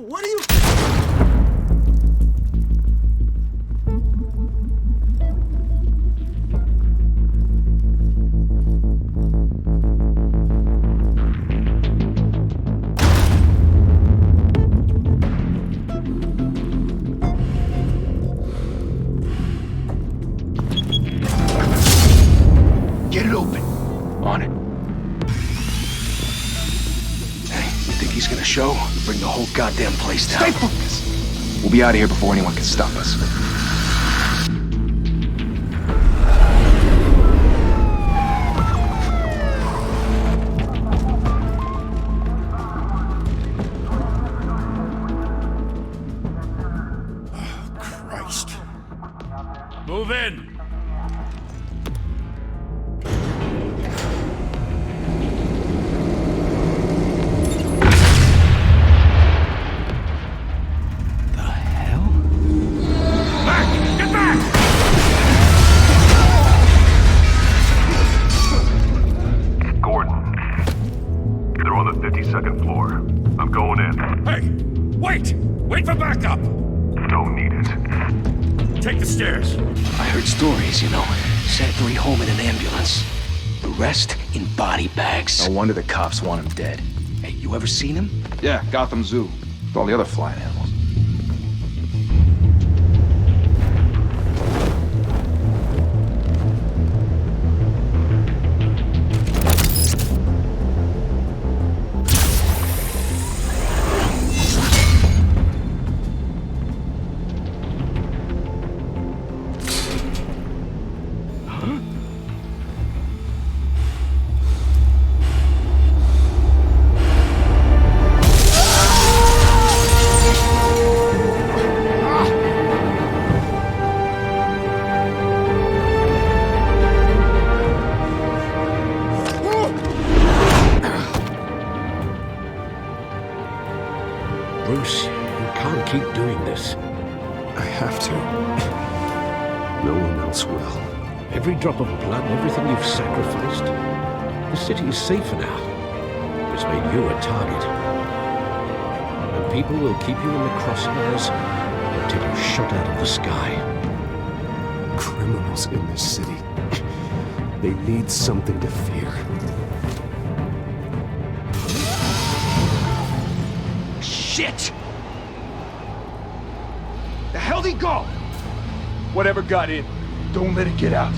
What are you... Get it open. On it. Hey, you think he's gonna show? Bring the whole goddamn place down. Stay focused! We'll be out of here before anyone can stop us. Christ. Move in! Second floor. I'm going in. Hey! Wait! Wait for backup! Don't need it. Take the stairs. I heard stories, you know. Sent 3 home in an ambulance. The rest in body bags. No wonder the cops want him dead. Hey, you ever seen him? Yeah, Gotham Zoo. With all the other flying animals. Bruce, you can't keep doing this. I have to. No one else will. Every drop of blood, everything you've sacrificed. The city is safer now. It's made you a target. And people will keep you in the crosshairs until you're shot out of the sky. Criminals in this city. They need something to fear. Shit! The hell'd he go? Whatever got in, don't let it get out.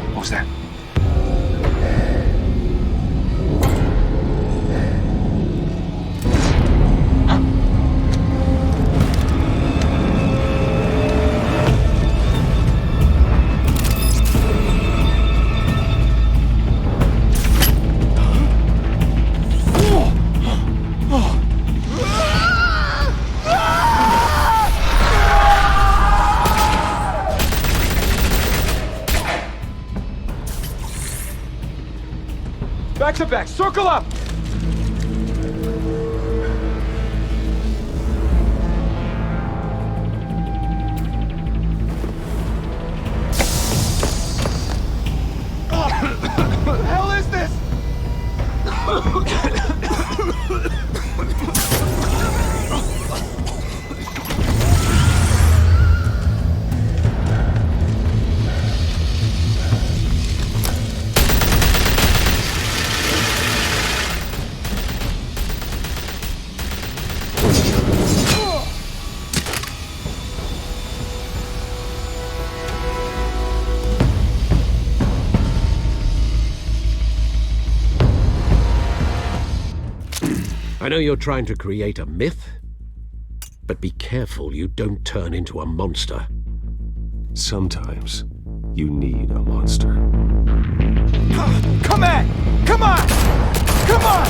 What was that? Back to back, circle up! What the hell is this? I know you're trying to create a myth, but be careful you don't turn into a monster. Sometimes you need a monster. Come on! Come on! Come on!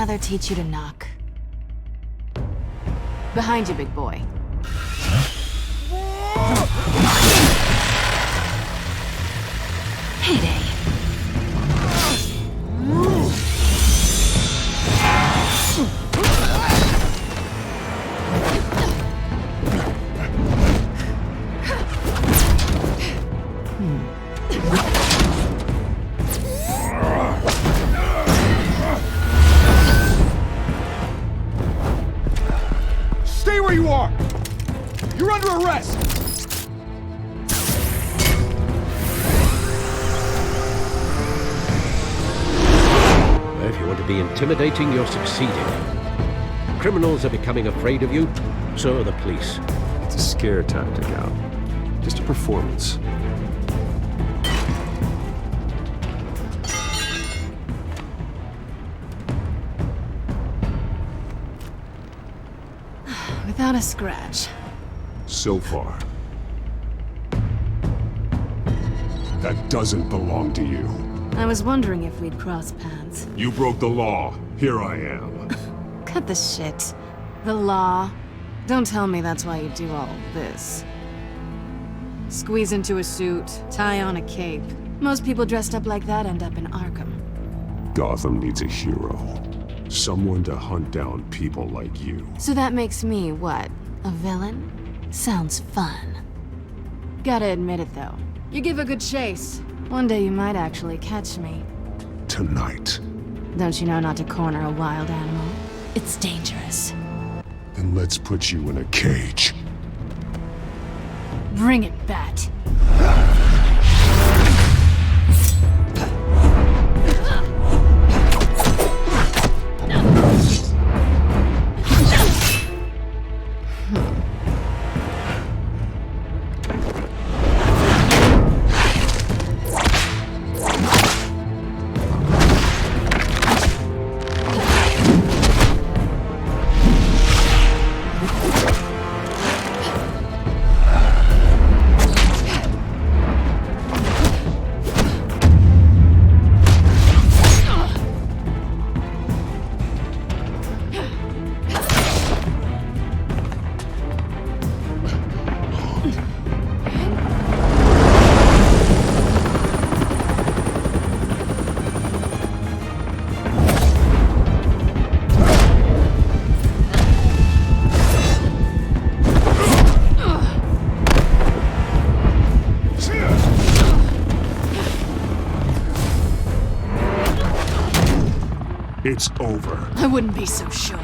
father teach you to knock? Behind you, big boy. Heyday. Stay where you are! You're under arrest! Well, if you want to be intimidating, you're succeeding. Criminals are becoming afraid of you, so are the police. It's a scare tactic, Al. Just a performance. Without a scratch. So far. That doesn't belong to you. I was wondering if we'd cross paths. You broke the law. Here I am. Cut the shit. The law. Don't tell me that's why you do all this. Squeeze into a suit, tie on a cape. Most people dressed up like that end up in Arkham. Gotham needs a hero. Someone to hunt down people like you. So that makes me, what, a villain? Sounds fun. Gotta admit it, though. You give a good chase. One day you might actually catch me. Tonight. Don't you know not to corner a wild animal? It's dangerous. Then let's put you in a cage. Bring it, Bat. It's over. I wouldn't be so sure.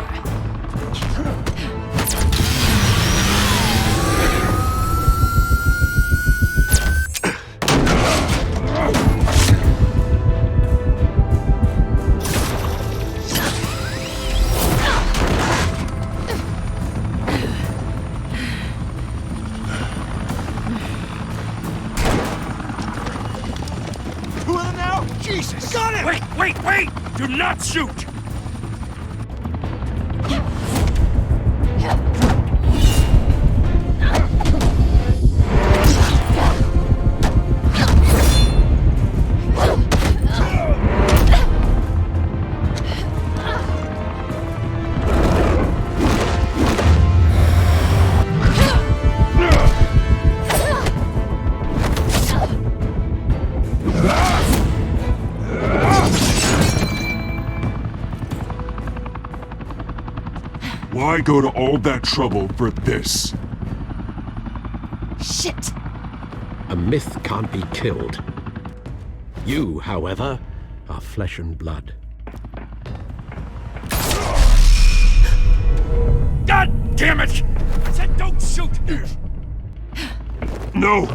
Who are now? Jesus! Got him! Wait! Do not shoot! Why go to all that trouble for this? Shit! A myth can't be killed. You, however, are flesh and blood. God damn it! I said don't shoot! No!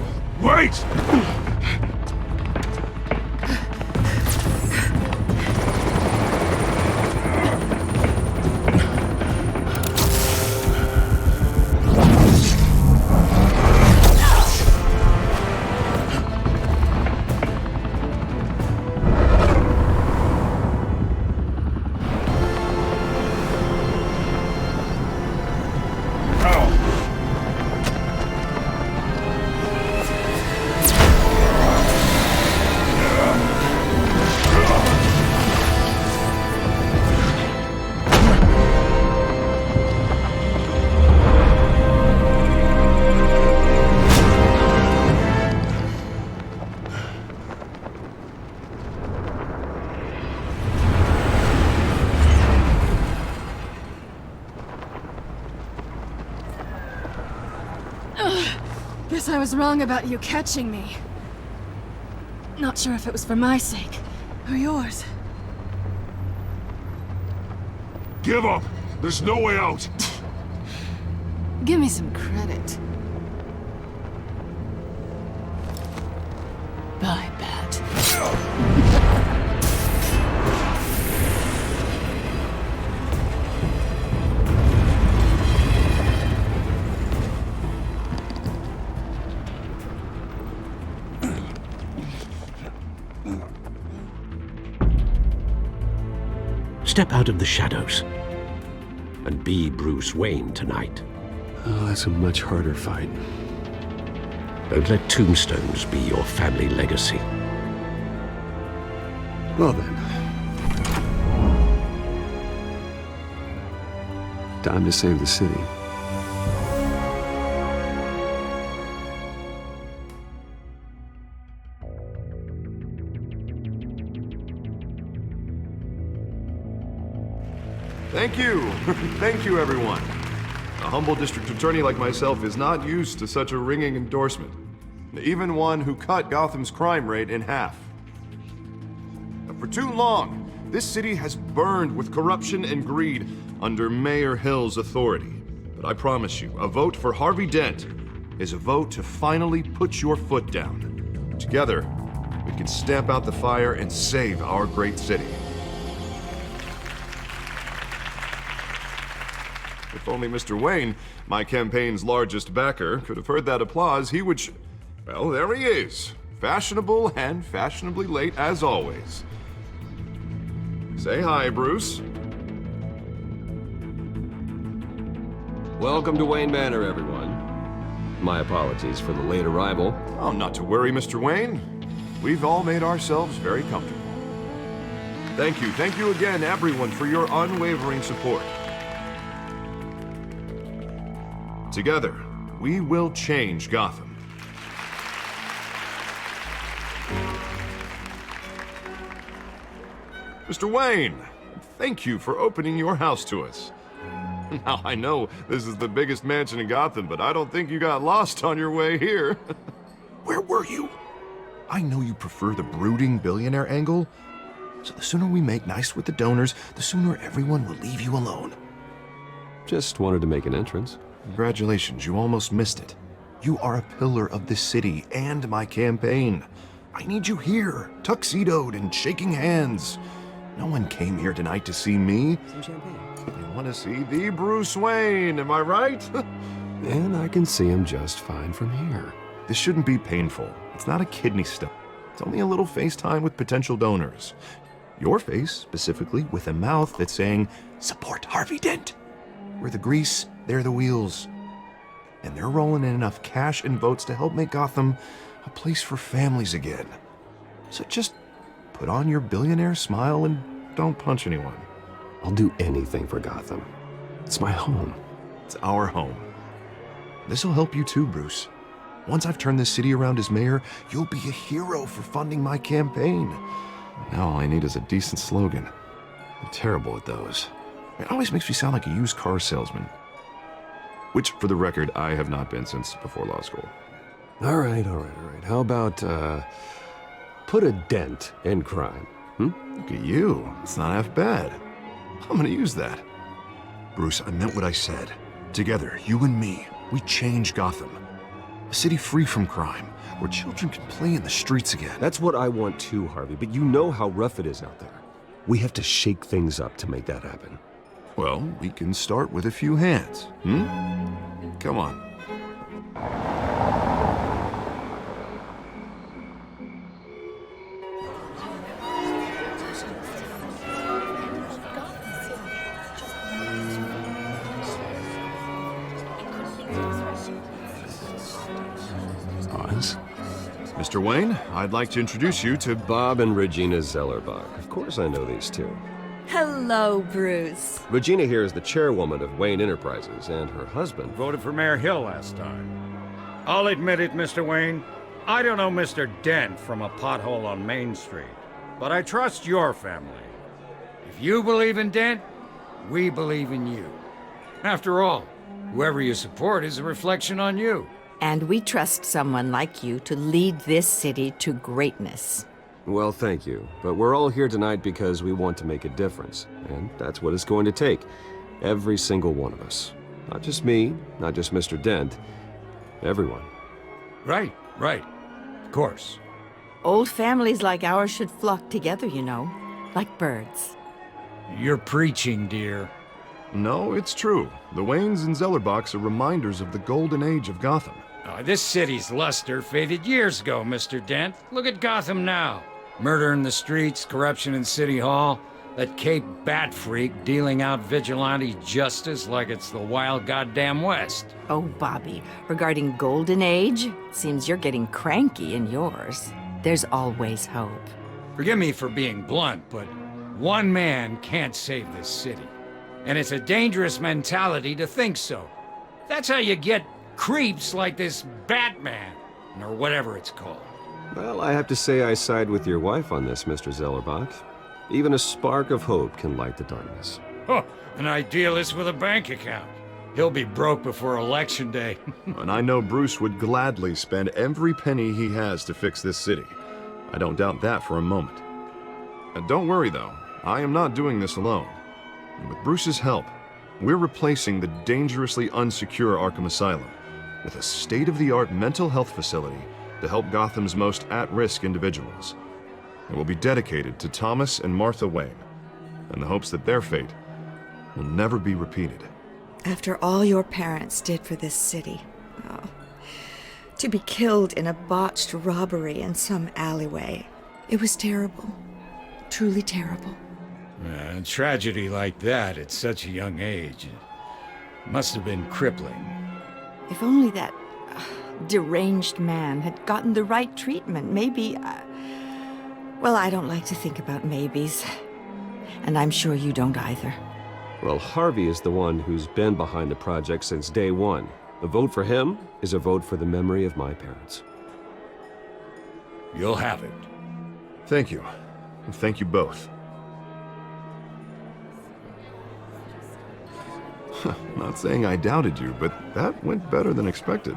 Wait! Guess I was wrong about you catching me. Not sure if it was for my sake, or yours. Give up! There's no way out! Give me some credit. Bye, Bat. Step out of the shadows and be Bruce Wayne tonight. Oh, that's a much harder fight. Don't let tombstones be your family legacy. Well then. Time to save the city. Thank you. Thank you, everyone. A humble district attorney like myself is not used to such a ringing endorsement. Even one who cut Gotham's crime rate in half. For too long, this city has burned with corruption and greed under Mayor Hill's authority. But I promise you, a vote for Harvey Dent is a vote to finally put your foot down. Together, we can stamp out the fire and save our great city. If only Mr. Wayne, my campaign's largest backer, could have heard that applause, he would well, there he is. Fashionable and fashionably late as always. Say hi, Bruce. Welcome to Wayne Manor, everyone. My apologies for the late arrival. Oh, not to worry, Mr. Wayne. We've all made ourselves very comfortable. Thank you again, everyone, for your unwavering support. Together, we will change Gotham. Mr. Wayne, thank you for opening your house to us. Now, I know this is the biggest mansion in Gotham, but I don't think you got lost on your way here. Where were you? I know you prefer the brooding billionaire angle, so the sooner we make nice with the donors, the sooner everyone will leave you alone. Just wanted to make an entrance. Congratulations, you almost missed it. You are a pillar of this city and my campaign. I need you here, tuxedoed and shaking hands. No one came here tonight to see me. Some champagne. They want to see the Bruce Wayne, am I right? And I can see him just fine from here. This shouldn't be painful. It's not a kidney stone. It's only a little FaceTime with potential donors. Your face, specifically, with a mouth that's saying, support Harvey Dent. We're the grease, they're the wheels. And they're rolling in enough cash and votes to help make Gotham a place for families again. So just put on your billionaire smile and don't punch anyone. I'll do anything for Gotham. It's my home. It's our home. This'll help you too, Bruce. Once I've turned this city around as mayor, you'll be a hero for funding my campaign. Now all I need is a decent slogan. I'm terrible at those. It always makes me sound like a used car salesman. Which, for the record, I have not been since before law school. All right. How about, put a dent in crime? Look at you. It's not half bad. I'm gonna use that. Bruce, I meant what I said. Together, you and me, we change Gotham. A city free from crime, where children can play in the streets again. That's what I want too, Harvey, but you know how rough it is out there. We have to shake things up to make that happen. Well, we can start with a few hands, Come on. Pause. Mr. Wayne, I'd like to introduce you to Bob and Regina Zellerbach. Of course I know these two. Hello, Bruce. Regina here is the chairwoman of Wayne Enterprises, and her husband... Voted for Mayor Hill last time. I'll admit it, Mr. Wayne. I don't know Mr. Dent from a pothole on Main Street, but I trust your family. If you believe in Dent, we believe in you. After all, whoever you support is a reflection on you. And we trust someone like you to lead this city to greatness. Well, thank you. But we're all here tonight because we want to make a difference. And that's what it's going to take. Every single one of us. Not just me, not just Mr. Dent. Everyone. Right. Of course. Old families like ours should flock together, you know, like birds. You're preaching, dear. No, it's true. The Waynes and Zellerbachs are reminders of the golden age of Gotham. This city's luster faded years ago, Mr. Dent. Look at Gotham now. Murder in the streets, corruption in City Hall, that Cape Bat freak dealing out vigilante justice like it's the wild goddamn West. Oh, Bobby, regarding Golden Age, seems you're getting cranky in yours. There's always hope. Forgive me for being blunt, but one man can't save this city. And it's a dangerous mentality to think so. That's how you get creeps like this Batman, or whatever it's called. Well, I have to say I side with your wife on this, Mr. Zellerbach. Even a spark of hope can light the darkness. Oh, an idealist with a bank account. He'll be broke before Election Day. And I know Bruce would gladly spend every penny he has to fix this city. I don't doubt that for a moment. And don't worry, though. I am not doing this alone. And with Bruce's help, we're replacing the dangerously unsecure Arkham Asylum with a state-of-the-art mental health facility to help Gotham's most at-risk individuals. It will be dedicated to Thomas and Martha Wayne, in the hopes that their fate will never be repeated. After all your parents did for this city, to be killed in a botched robbery in some alleyway, it was terrible. Truly terrible. A tragedy like that at such a young age, it must have been crippling. If only that deranged man had gotten the right treatment, maybe... Well, I don't like to think about maybes. And I'm sure you don't either. Well, Harvey is the one who's been behind the project since day one. A vote for him is a vote for the memory of my parents. You'll have it. Thank you. And thank you both. Not saying I doubted you, but that went better than expected.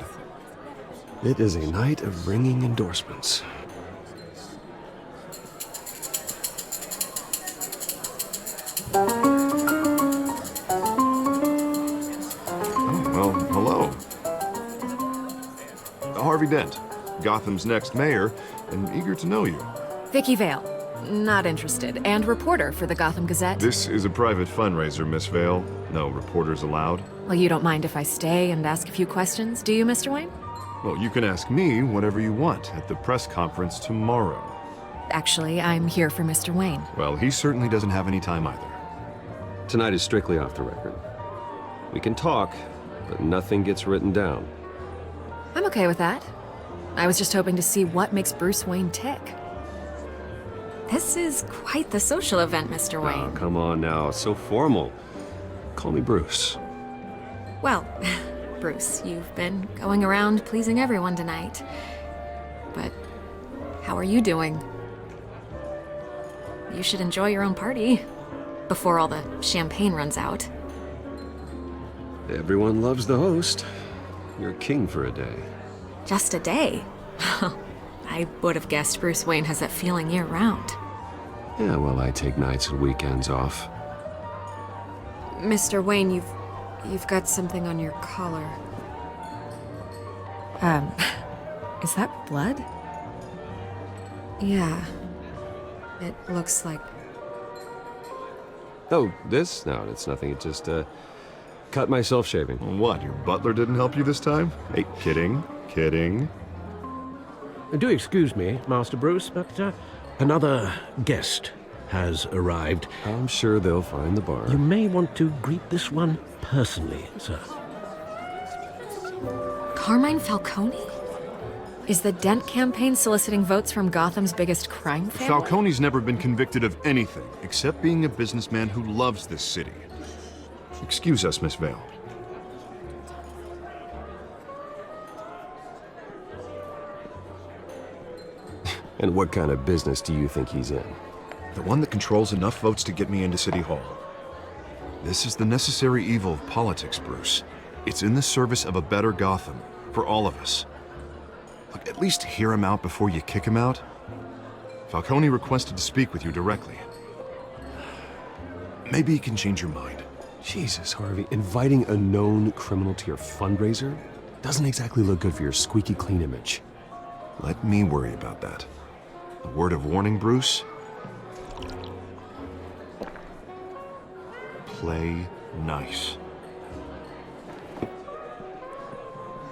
It is a night of ringing endorsements. Well, hello. Harvey Dent, Gotham's next mayor, and eager to know you. Vicky Vale. Not interested. And reporter for the Gotham Gazette. This is a private fundraiser, Miss Vale. No reporters allowed. Well, you don't mind if I stay and ask a few questions, do you, Mr. Wayne? Well, you can ask me whatever you want at the press conference tomorrow. Actually, I'm here for Mr. Wayne. Well, he certainly doesn't have any time either. Tonight is strictly off the record. We can talk, but nothing gets written down. I'm okay with that. I was just hoping to see what makes Bruce Wayne tick. This is quite the social event, Mr. Wayne. Oh, come on now, so formal. Call me Bruce. Well, Bruce, you've been going around pleasing everyone tonight. But how are you doing? You should enjoy your own party before all the champagne runs out. Everyone loves the host. You're king for a day. Just a day? I would have guessed Bruce Wayne has that feeling year-round. Yeah, well, I take nights and weekends off. Mr. Wayne, you've got something on your collar. Is that blood? Yeah. It looks like... Oh, this? No, it's nothing. It just, cut myself shaving. What, your butler didn't help you this time? Hey, kidding. Do excuse me, Master Bruce, but another guest has arrived. I'm sure they'll find the bar. You may want to greet this one personally, sir. Carmine Falcone? Is the Dent campaign soliciting votes from Gotham's biggest crime family? Falcone's never been convicted of anything except being a businessman who loves this city. Excuse us, Miss Vale. And what kind of business do you think he's in? The one that controls enough votes to get me into City Hall. This is the necessary evil of politics, Bruce. It's in the service of a better Gotham, For all of us. Look, at least hear him out before you kick him out. Falcone requested to speak with you directly. Maybe he can change your mind. Jesus, Harvey, inviting a known criminal to your fundraiser doesn't exactly look good for your squeaky clean image. Let me worry about that. A word of warning, Bruce? Play nice.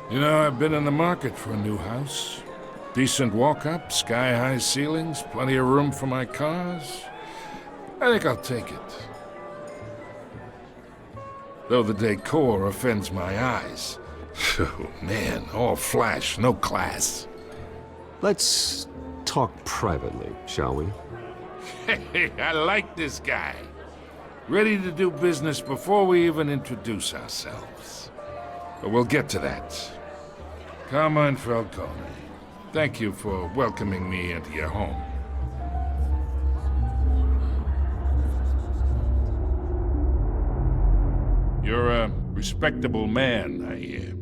You know, I've been in the market for a new house. Decent walk-up, sky-high ceilings, plenty of room for my cars. I think I'll take it. Though the decor offends my eyes. Oh, man, all flash, no class. Let's talk privately, shall we? Hey, I like this guy. Ready to do business before we even introduce ourselves. But we'll get to that. Carmine Falcone, thank you for welcoming me into your home. You're a respectable man, I hear.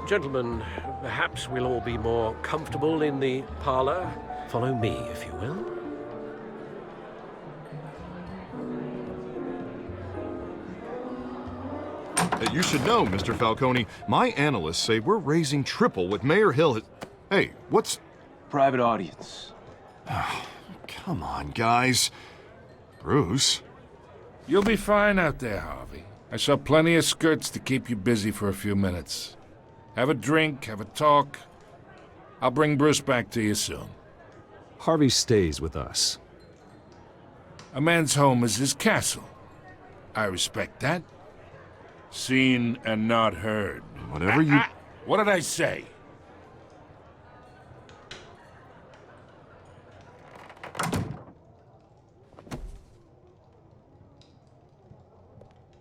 Gentlemen, perhaps we'll all be more comfortable in the parlor. Follow me, if you will. You should know, Mr. Falcone, my analysts say we're raising triple what Mayor Hill has... Hey, what's... Private audience. Come on, guys. Bruce? You'll be fine out there, Harvey. I saw plenty of skirts to keep you busy for a few minutes. Have a drink, have a talk. I'll bring Bruce back to you soon. Harvey stays with us. A man's home is his castle. I respect that. Seen and not heard. Whatever you... What did I say?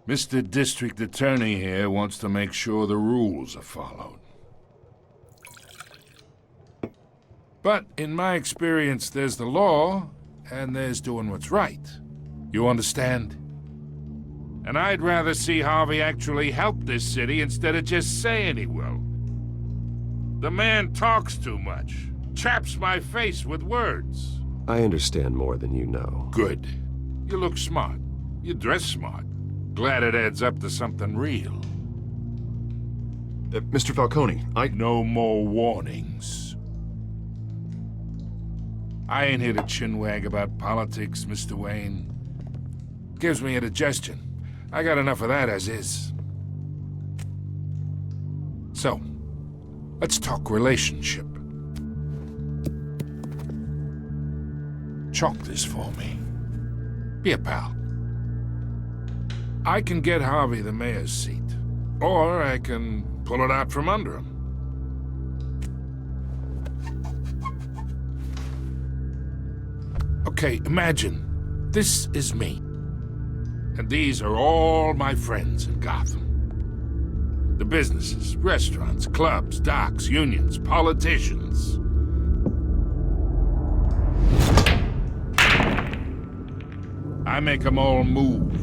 Mr. District Attorney here wants to make sure the rules are followed. But in my experience, there's the law, and there's doing what's right. You understand? And I'd rather see Harvey actually help this city instead of just saying he will. The man talks too much. Chaps my face with words. I understand more than you know. Good. You look smart. You dress smart. Glad it adds up to something real. Mr. Falcone, No more warnings. I ain't here to chinwag about politics, Mr. Wayne. Gives me indigestion. I got enough of that as is. So, let's talk relationship. Chalk this for me. Be a pal. I can get Harvey the mayor's seat, or I can pull it out from under him. Okay, imagine this is me. And these are all my friends in Gotham. The businesses, restaurants, clubs, docks, unions, politicians. I make them all move.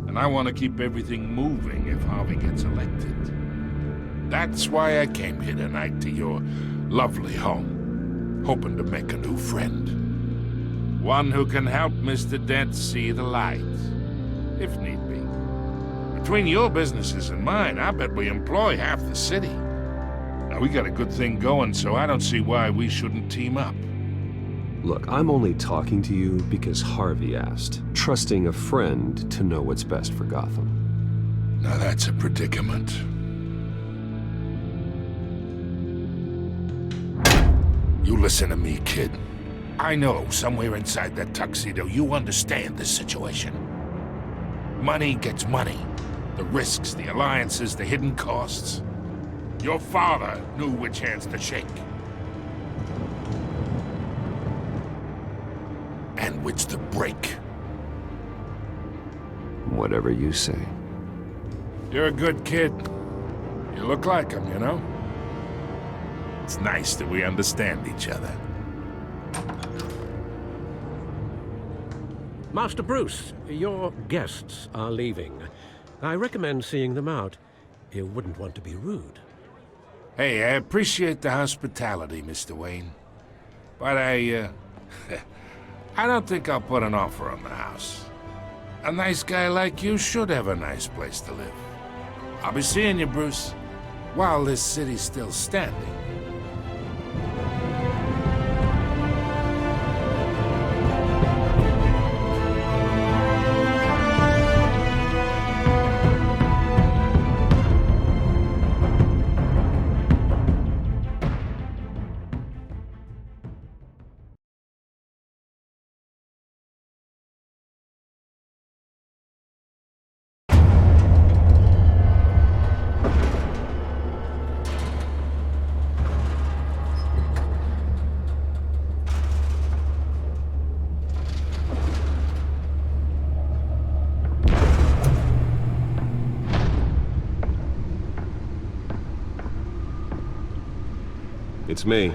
And I want to keep everything moving if Harvey gets elected. That's why I came here tonight to your lovely home, hoping to make a new friend. One who can help Mr. Dent see the light, if need be. Between your businesses and mine, I bet we employ half the city. Now, we got a good thing going, so I don't see why we shouldn't team up. Look, I'm only talking to you because Harvey asked, trusting a friend to know what's best for Gotham. Now that's a predicament. You listen to me, kid. I know somewhere inside that tuxedo you understand this situation. Money gets money. The risks, the alliances, the hidden costs. Your father knew which hands to shake. And which to break. Whatever you say. You're a good kid. You look like him, you know? It's nice that we understand each other. Master Bruce, your guests are leaving. I recommend seeing them out. You wouldn't want to be rude. Hey, I appreciate the hospitality, Mr. Wayne. But I don't think I'll put an offer on the house. A nice guy like you should have a nice place to live. I'll be seeing you, Bruce, while this city's still standing. It's me.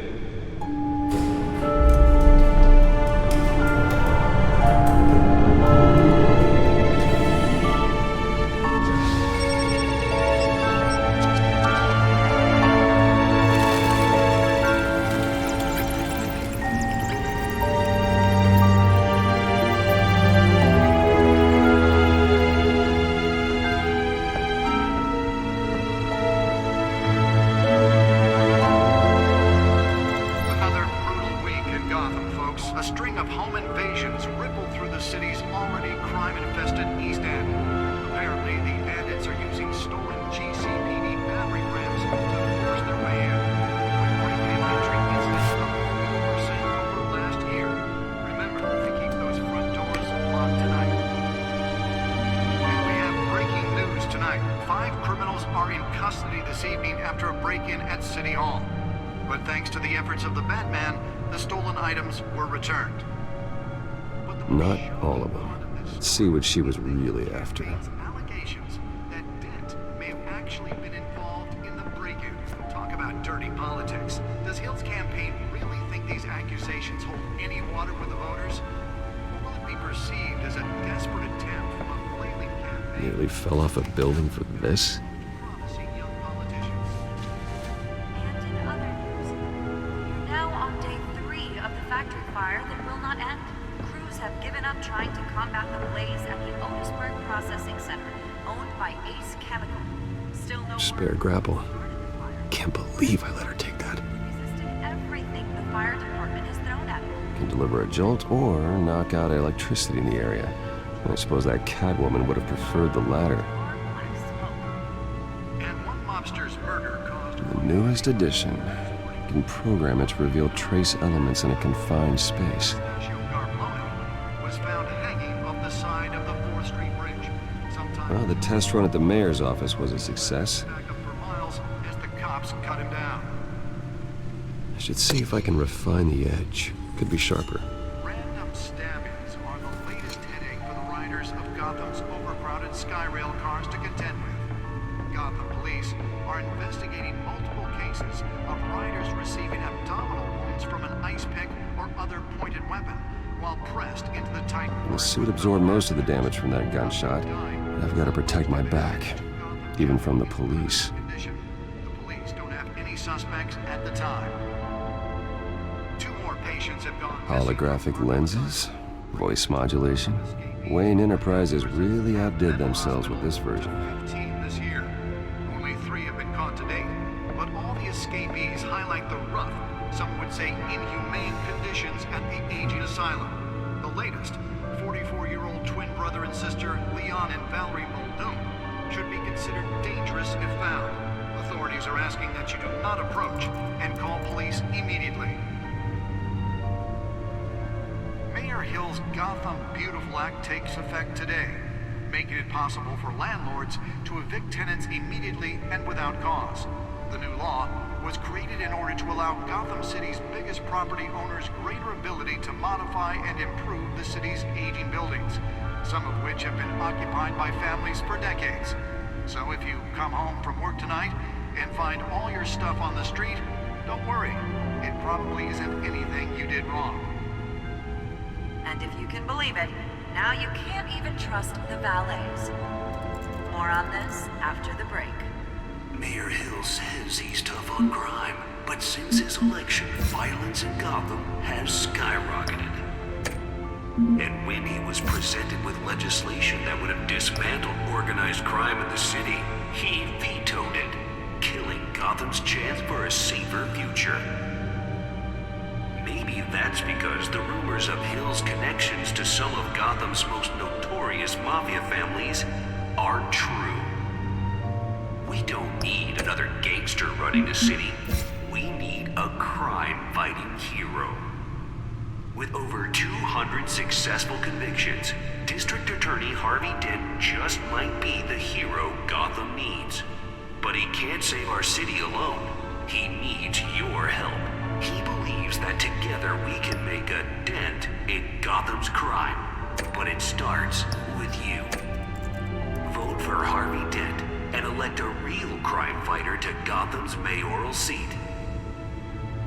Not all of them. Let's see what she was really after. Allegations that Dent may have actually been involved in the break-in. Talk about dirty politics. Does Hill's campaign really think these accusations hold any water with the voters? Or will it be perceived as a desperate attempt from a flailing campaign? Nearly fell off a building for this? Promising young politicians. And in other news, you're now on day 3 of the factory fire that will not end. Crews have given up trying to combat the blaze at the Otisburg Processing Center, owned by Ace Chemical. Still no Spare grapple. Can't believe I let her take that. resisted everything the fire department has thrown at her. Can deliver a jolt or knock out electricity in the area. I suppose that Catwoman would have preferred the latter. And one mobster's murder caused The newest edition can program it to reveal trace elements in a confined space. was found hanging off the side of the 4th Street Bridge. Sometime Well, the test run at the mayor's office was a success. back up for miles as the cops cut him down. I should see if I can refine the edge. Could be sharper. Random stabbings are the latest headache for the riders of Gotham's overcrowded Skyrail cars to contend with. Gotham police are investigating multiple cases of riders receiving abdominal wounds from an ice pick or other pointed weapon while pressed into the tight The suit absorbed most of the damage from that gunshot. I've got to protect my back, even from the police. condition. The police don't have any suspects at the time. 2 more patients have gone missing. Holographic lenses, voice modulation. Wayne Enterprises really outdid themselves with this version. 15 this year. Only 3 have been caught to date, but all the escapees highlight the rough, some would say inhumane conditions at the aging asylum. The latest, 44-year-old twin brother and sister Leon and Valerie Muldoon, should be considered dangerous if found. Authorities are asking that you do not approach and call police immediately. Mayor Hill's Gotham Beautiful Act takes effect today, making it possible for landlords to evict tenants immediately and without cause. The new law was created in order to allow Gotham City's biggest property owners greater ability to modify and improve the city's aging buildings, some of which have been occupied by families for decades. So if you come home from work tonight and find all your stuff on the street, don't worry. It probably isn't anything you did wrong. And if you can believe it, now you can't even trust the valets. More on this after the break. Mayor Hill says he's tough on crime, but since his election, violence in Gotham has skyrocketed. And when he was presented with legislation that would have dismantled organized crime in the city, he vetoed it, killing Gotham's chance for a safer future. Maybe that's because the rumors of Hill's connections to some of Gotham's most notorious mafia families aren't true. We don't need another gangster running the city. We need a crime-fighting hero. With over 200 successful convictions, District Attorney Harvey Dent just might be the hero Gotham needs. But he can't save our city alone. He needs your help. He believes that together we can make a dent in Gotham's crime. But it starts with you. Vote for Harvey Dent and elect a real crime fighter to Gotham's mayoral seat.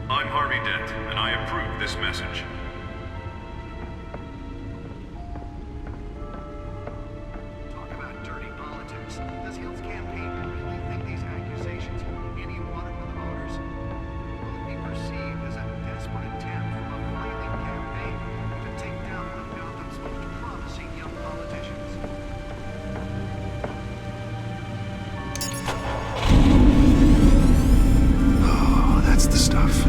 I'm Harvey Dent, and I approve this message. Talk about dirty politics. Does Hill's campaign really think these accusations have any water with the voters? Will it be perceived as a desperate attempt from a flailing campaign to take down one of Gotham's most promising young politicians? Oh, that's the stuff.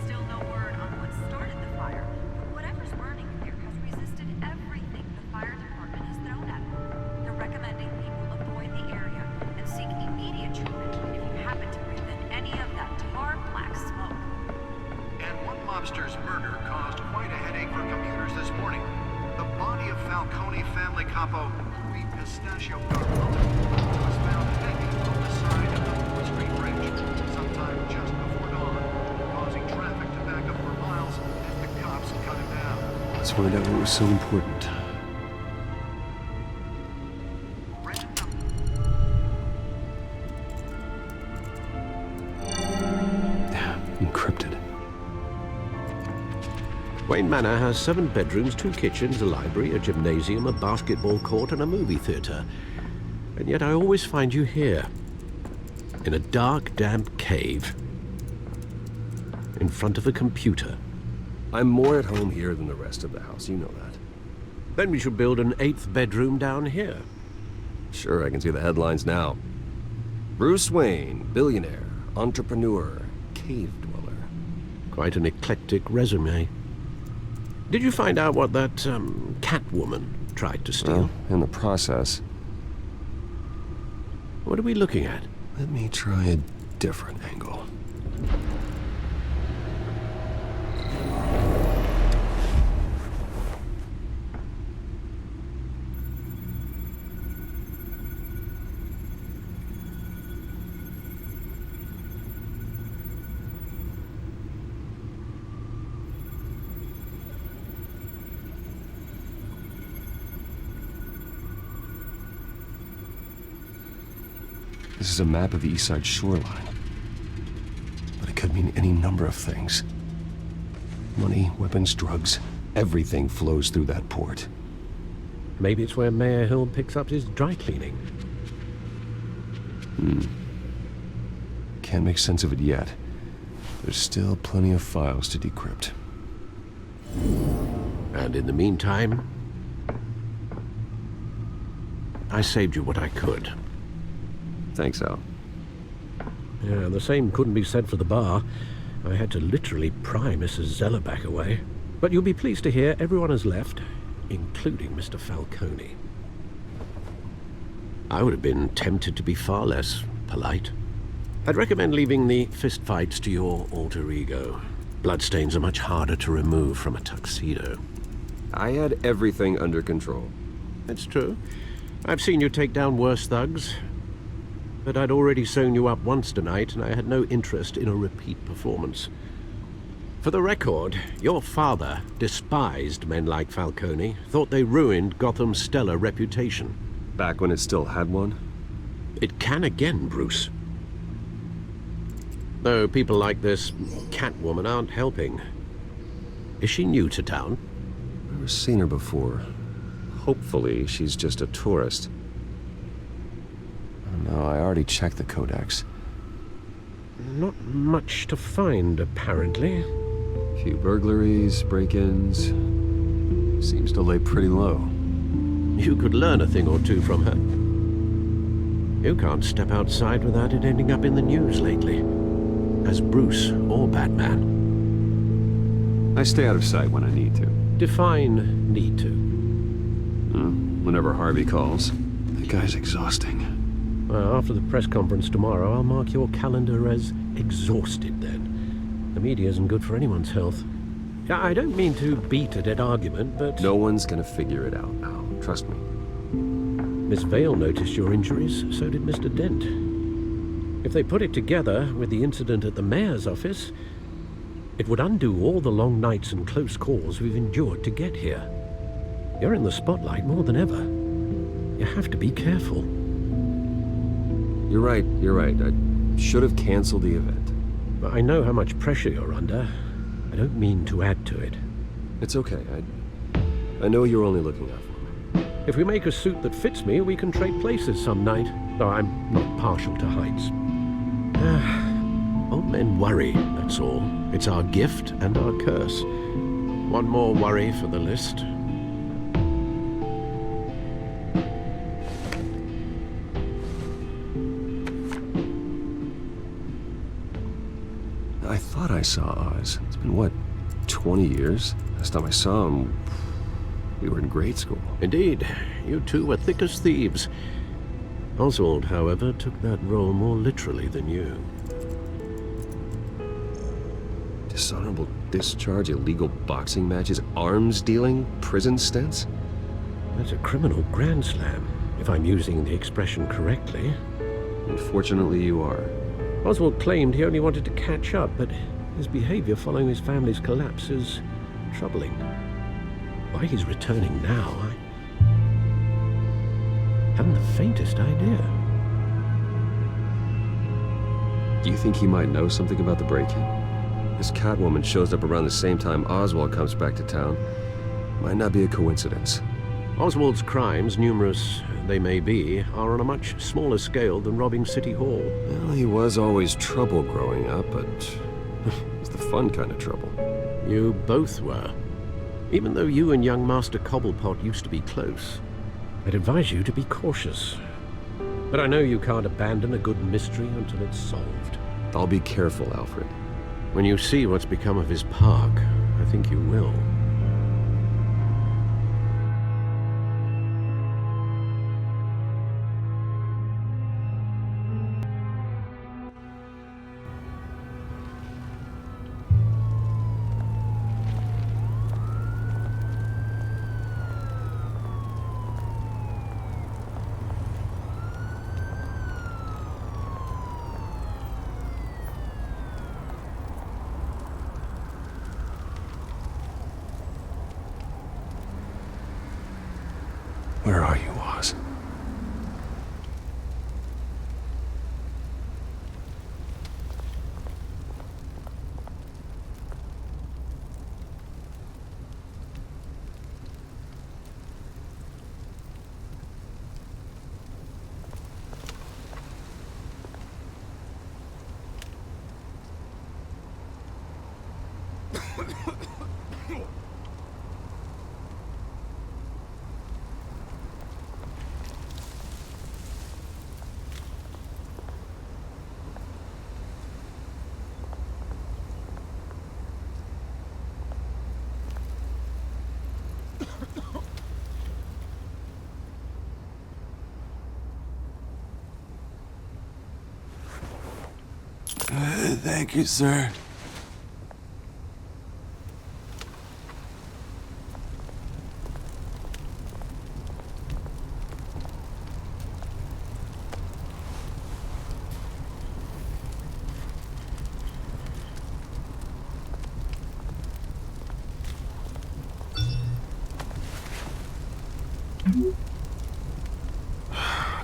Still no word on what started the fire, but whatever's burning there has resisted everything the fire department has thrown at them. They're recommending people avoid the area and seek immediate treatment if you happen to breathe in any of that tar black smoke. And one mobster's murder caused quite a headache for commuters this morning. The body of Falcone family capo Louis Pistachio Garfunkel was found hanging on the side of the 4th Street Bridge sometime just before dawn, causing traffic to back up for miles as the cops cut him down. Let's find out what was so important. Encrypted. Wayne Manor has 7 bedrooms, 2 kitchens, a library, a gymnasium, a basketball court, and a movie theater. And yet I always find you here, in a dark, damp cave, in front of a computer. I'm more at home here than the rest of the house, you know that. Then we should build an 8th bedroom down here. Sure, I can see the headlines now. Bruce Wayne, billionaire, entrepreneur, cave dweller. Quite an eclectic resume. Did you find out what that, Catwoman tried to steal? Well, in the process. What are we looking at? Let me try a different angle. This is a map of the East Side shoreline. But it could mean any number of things. Money, weapons, drugs, everything flows through that port. Maybe it's where Mayor Hill picks up his dry cleaning. Can't make sense of it yet. There's still plenty of files to decrypt. And in the meantime, I saved you what I could. Thanks, Al. Yeah, the same couldn't be said for the bar. I had to literally pry Mrs. Zellerback away. But you'll be pleased to hear everyone has left, including Mr. Falcone. I would have been tempted to be far less polite. I'd recommend leaving the fistfights to your alter ego. Bloodstains are much harder to remove from a tuxedo. I had everything under control. It's true. I've seen you take down worse thugs. But I'd already sewn you up once tonight, and I had no interest in a repeat performance. For the record, your father despised men like Falcone, thought they ruined Gotham's stellar reputation. Back when it still had one? It can again, Bruce. Though people like this Catwoman aren't helping. Is she new to town? Never seen her before. Hopefully, she's just a tourist. No, I already checked the codex. Not much to find, apparently. A few burglaries, break-ins. Seems to lay pretty low. You could learn a thing or two from her. You can't step outside without it ending up in the news lately. As Bruce or Batman. I stay out of sight when I need to. Define need to. Whenever Harvey calls. The guy's exhausting. Well, after the press conference tomorrow, I'll mark your calendar as exhausted then. The media isn't good for anyone's health. I don't mean to beat a dead argument, but... No one's gonna figure it out now. Trust me. Miss Vale noticed your injuries, so did Mr. Dent. If they put it together with the incident at the mayor's office, it would undo all the long nights and close calls we've endured to get here. You're in the spotlight more than ever. You have to be careful. You're right. I should have canceled the event. But I know how much pressure you're under. I don't mean to add to it. It's okay. I know you're only looking out for me. If we make a suit that fits me, we can trade places some night. Though I'm not partial to heights. Old men worry, that's all. It's our gift and our curse. One more worry for the list. I thought I saw Oz. It's been, what, 20 years? Last time I saw him, we were in grade school. Indeed. You two were thick as thieves. Oswald, however, took that role more literally than you. Dishonorable discharge, illegal boxing matches, arms dealing, prison stints? That's a criminal grand slam, if I'm using the expression correctly. Unfortunately, you are. Oswald claimed he only wanted to catch up, but his behavior following his family's collapse is troubling. Why he's returning now, I haven't the faintest idea. Do you think he might know something about the break-in? This Catwoman shows up around the same time Oswald comes back to town. Might not be a coincidence. Oswald's crimes, numerous they may be, are on a much smaller scale than robbing City Hall. Well, he was always trouble growing up, but it's the fun kind of trouble. You both were. Even though you and young Master Cobblepot used to be close, I'd advise you to be cautious. But I know you can't abandon a good mystery until it's solved. I'll be careful, Alfred. When you see what's become of his park, I think you will. Where are you, Oz? Thank you, sir.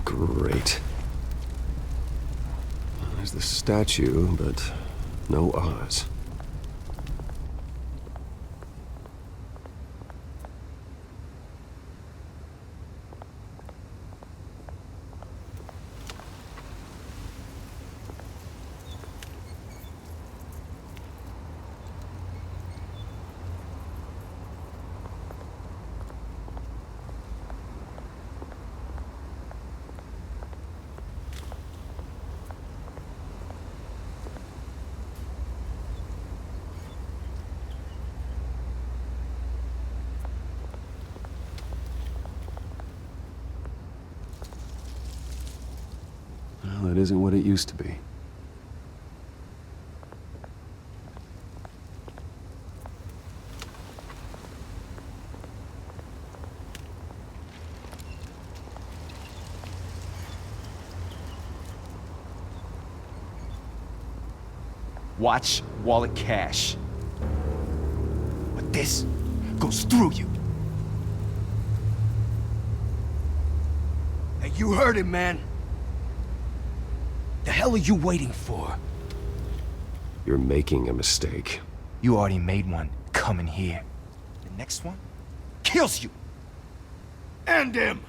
Great. There's the statue, but No Oz. Well, it isn't what it used to be. Watch wallet cash. But this goes through you. Hey, you heard it, man. The hell are you waiting for? You're making a mistake. You already made one coming here. The next one kills you. And him.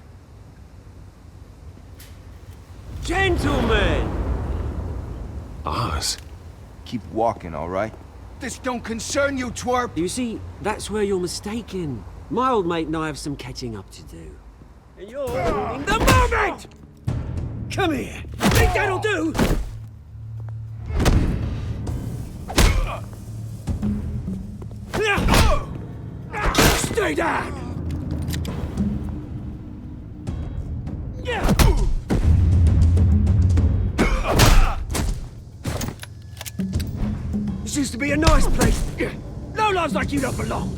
Gentlemen! Oz. Keep walking, all right? This don't concern you, twerp! You see, that's where you're mistaken. My old mate and I have some catching up to do. And you're ruining the moment! Come here! Think that'll do? Stay down! This used to be a nice place. No lives like you don't belong.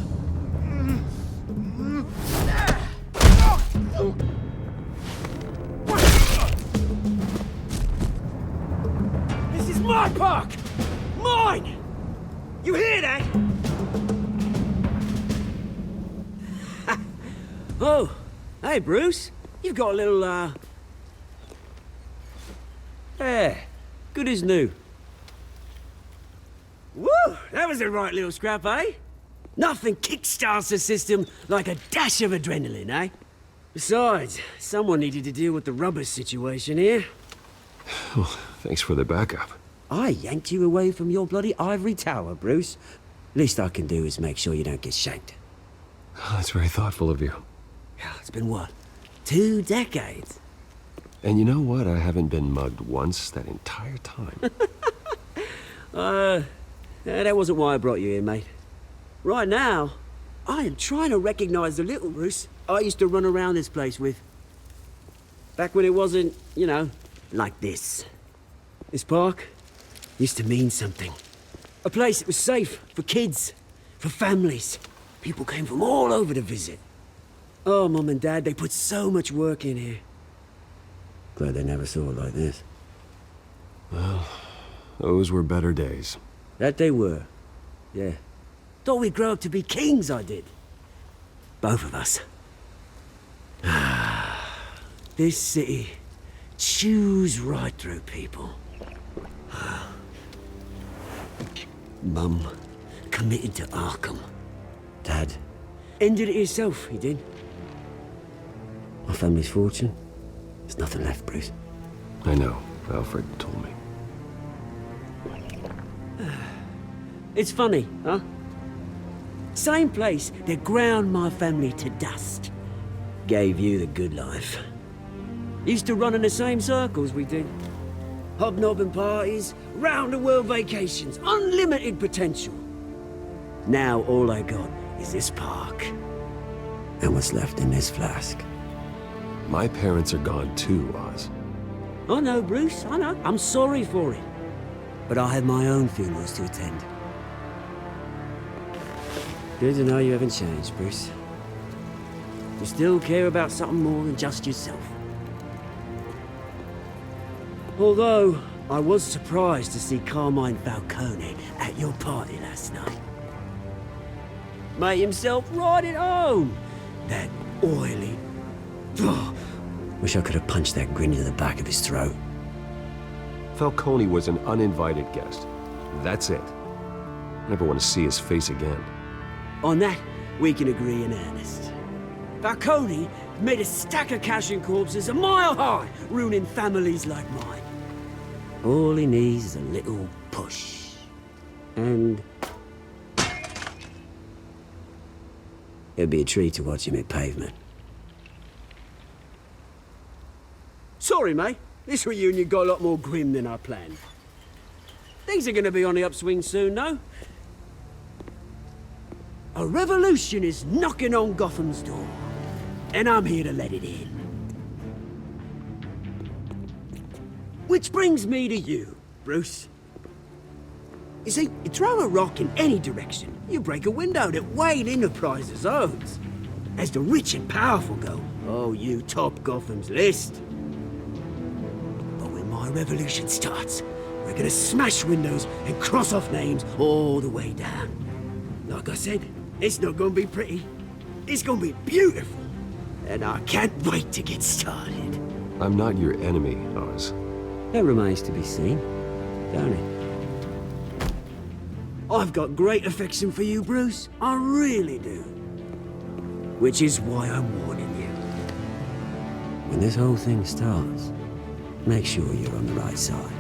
This is my park! Mine! You hear that? Oh, hey Bruce. You've got a little, Yeah, good as new. Woo! That was a right little scrap, eh? Nothing kickstarts the system like a dash of adrenaline, eh? Besides, someone needed to deal with the rubber situation here. Oh, thanks for the backup. I yanked you away from your bloody ivory tower, Bruce. Least I can do is make sure you don't get shanked. Oh, that's very thoughtful of you. Yeah, it's been what? 2 decades? And you know what? I haven't been mugged once that entire time. That wasn't why I brought you here, mate. Right now, I am trying to recognize the little Bruce I used to run around this place with. Back when it wasn't, you know, like this. This park used to mean something. A place that was safe for kids, for families. People came from all over to visit. Oh, Mum and Dad, they put so much work in here. Glad they never saw it like this. Well, those were better days. That they were. Yeah. Thought we'd grow up to be kings, I did. Both of us. This city chews right through people. Mum committed to Arkham. Dad ended it himself, he did. My family's fortune. There's nothing left, Bruce. I know. Alfred told me. It's funny, huh? Same place that ground my family to dust. Gave you the good life. Used to run in the same circles we did. Hobnobbing parties, round-the-world vacations, unlimited potential. Now all I got is this park. And what's left in this flask. My parents are gone too, Oz. I know, Bruce, I know. I'm sorry for it. But I have my own funerals to attend. Good to know you haven't changed, Bruce. You still care about something more than just yourself. Although, I was surprised to see Carmine Falcone at your party last night. Made himself right at home. That oily... Oh, wish I could have punched that grin into the back of his throat. Falcone was an uninvited guest. That's it. Never want to see his face again. On that, we can agree in earnest. Barconi made a stack of cash and corpses a mile high, ruining families like mine. All he needs is a little push. And... it'd be a treat to watch him hit pavement. Sorry, mate. This reunion got a lot more grim than I planned. Things are gonna be on the upswing soon, though. A revolution is knocking on Gotham's door, and I'm here to let it in. Which brings me to you, Bruce. You see, you throw a rock in any direction, you break a window that Wayne Enterprises owns. As the rich and powerful go, oh, you top Gotham's list. But when my revolution starts, we're gonna smash windows and cross off names all the way down. Like I said, it's not gonna be pretty. It's gonna be beautiful. And I can't wait to get started. I'm not your enemy, Oz. That remains to be seen, don't it? I've got great affection for you, Bruce. I really do. Which is why I'm warning you. When this whole thing starts, make sure you're on the right side.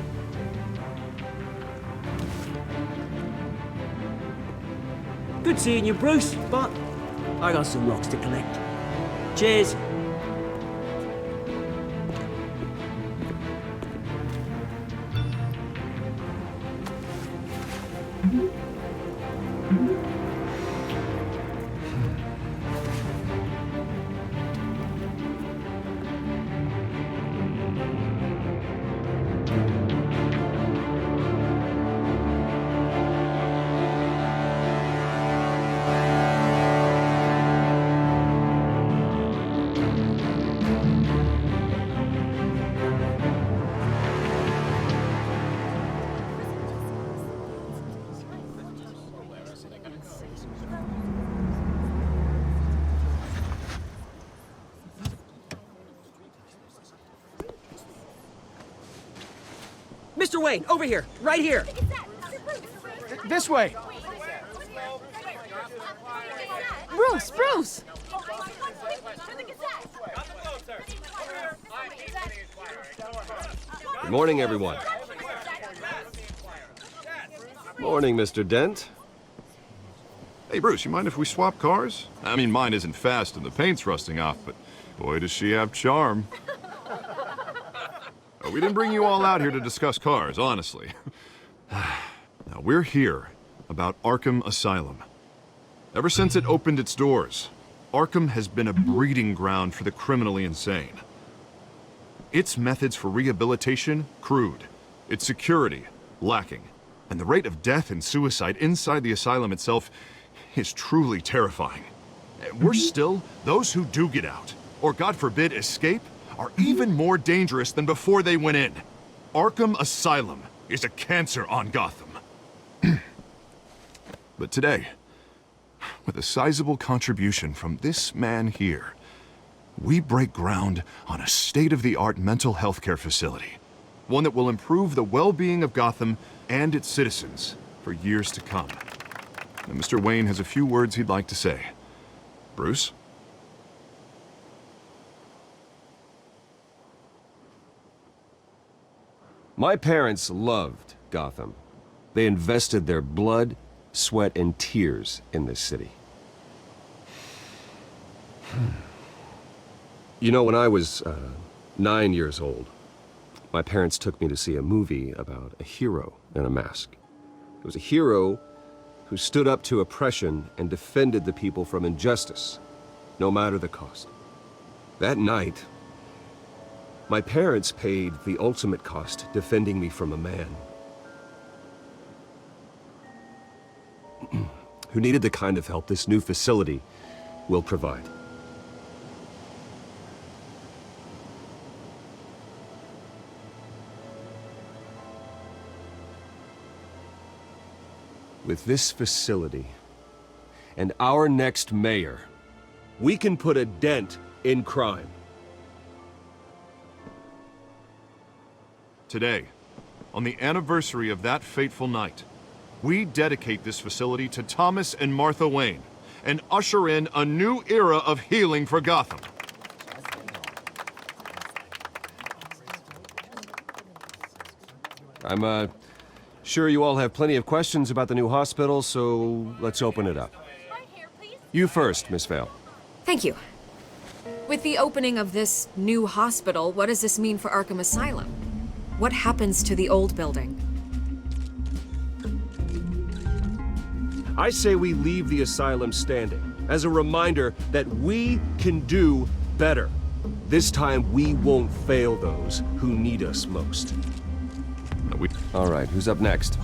Good seeing you, Bruce, but I got some rocks to collect. Cheers. Mr. Wayne, over here, right here. This way. Bruce, Bruce! Good morning, everyone. Morning, Mr. Dent. Hey, Bruce, you mind if we swap cars? I mean, mine isn't fast and the paint's rusting off, but boy, does she have charm. We didn't bring you all out here to discuss cars, honestly. Now, we're here about Arkham Asylum. Ever since it opened its doors, Arkham has been a breeding ground for the criminally insane. Its methods for rehabilitation, crude. Its security, lacking. And the rate of death and suicide inside the asylum itself is truly terrifying. Worse still, those who do get out, or God forbid, escape, are even more dangerous than before they went in. Arkham Asylum is a cancer on Gotham. But today, with a sizable contribution from this man here, we break ground on a state-of-the-art mental health care facility. One that will improve the well-being of Gotham and its citizens for years to come. And Mr. Wayne has a few words he'd like to say. Bruce? My parents loved Gotham. They invested their blood, sweat, and tears in this city. You know, when I was 9 years old, my parents took me to see a movie about a hero in a mask. It was a hero who stood up to oppression and defended the people from injustice, no matter the cost. That night, my parents paid the ultimate cost defending me from a man who needed the kind of help this new facility will provide. With this facility and our next mayor, we can put a dent in crime. Today, on the anniversary of that fateful night, We dedicate this facility to Thomas and Martha Wayne and usher in a new era of healing for Gotham. I'm sure you all have plenty of questions about the new hospital, so let's open it up. You first, Miss Vale. Thank you. With the opening of this new hospital, what does this mean for Arkham Asylum? What happens to the old building? I say we leave the asylum standing as a reminder that we can do better. This time, we won't fail those who need us most. All right, who's up next?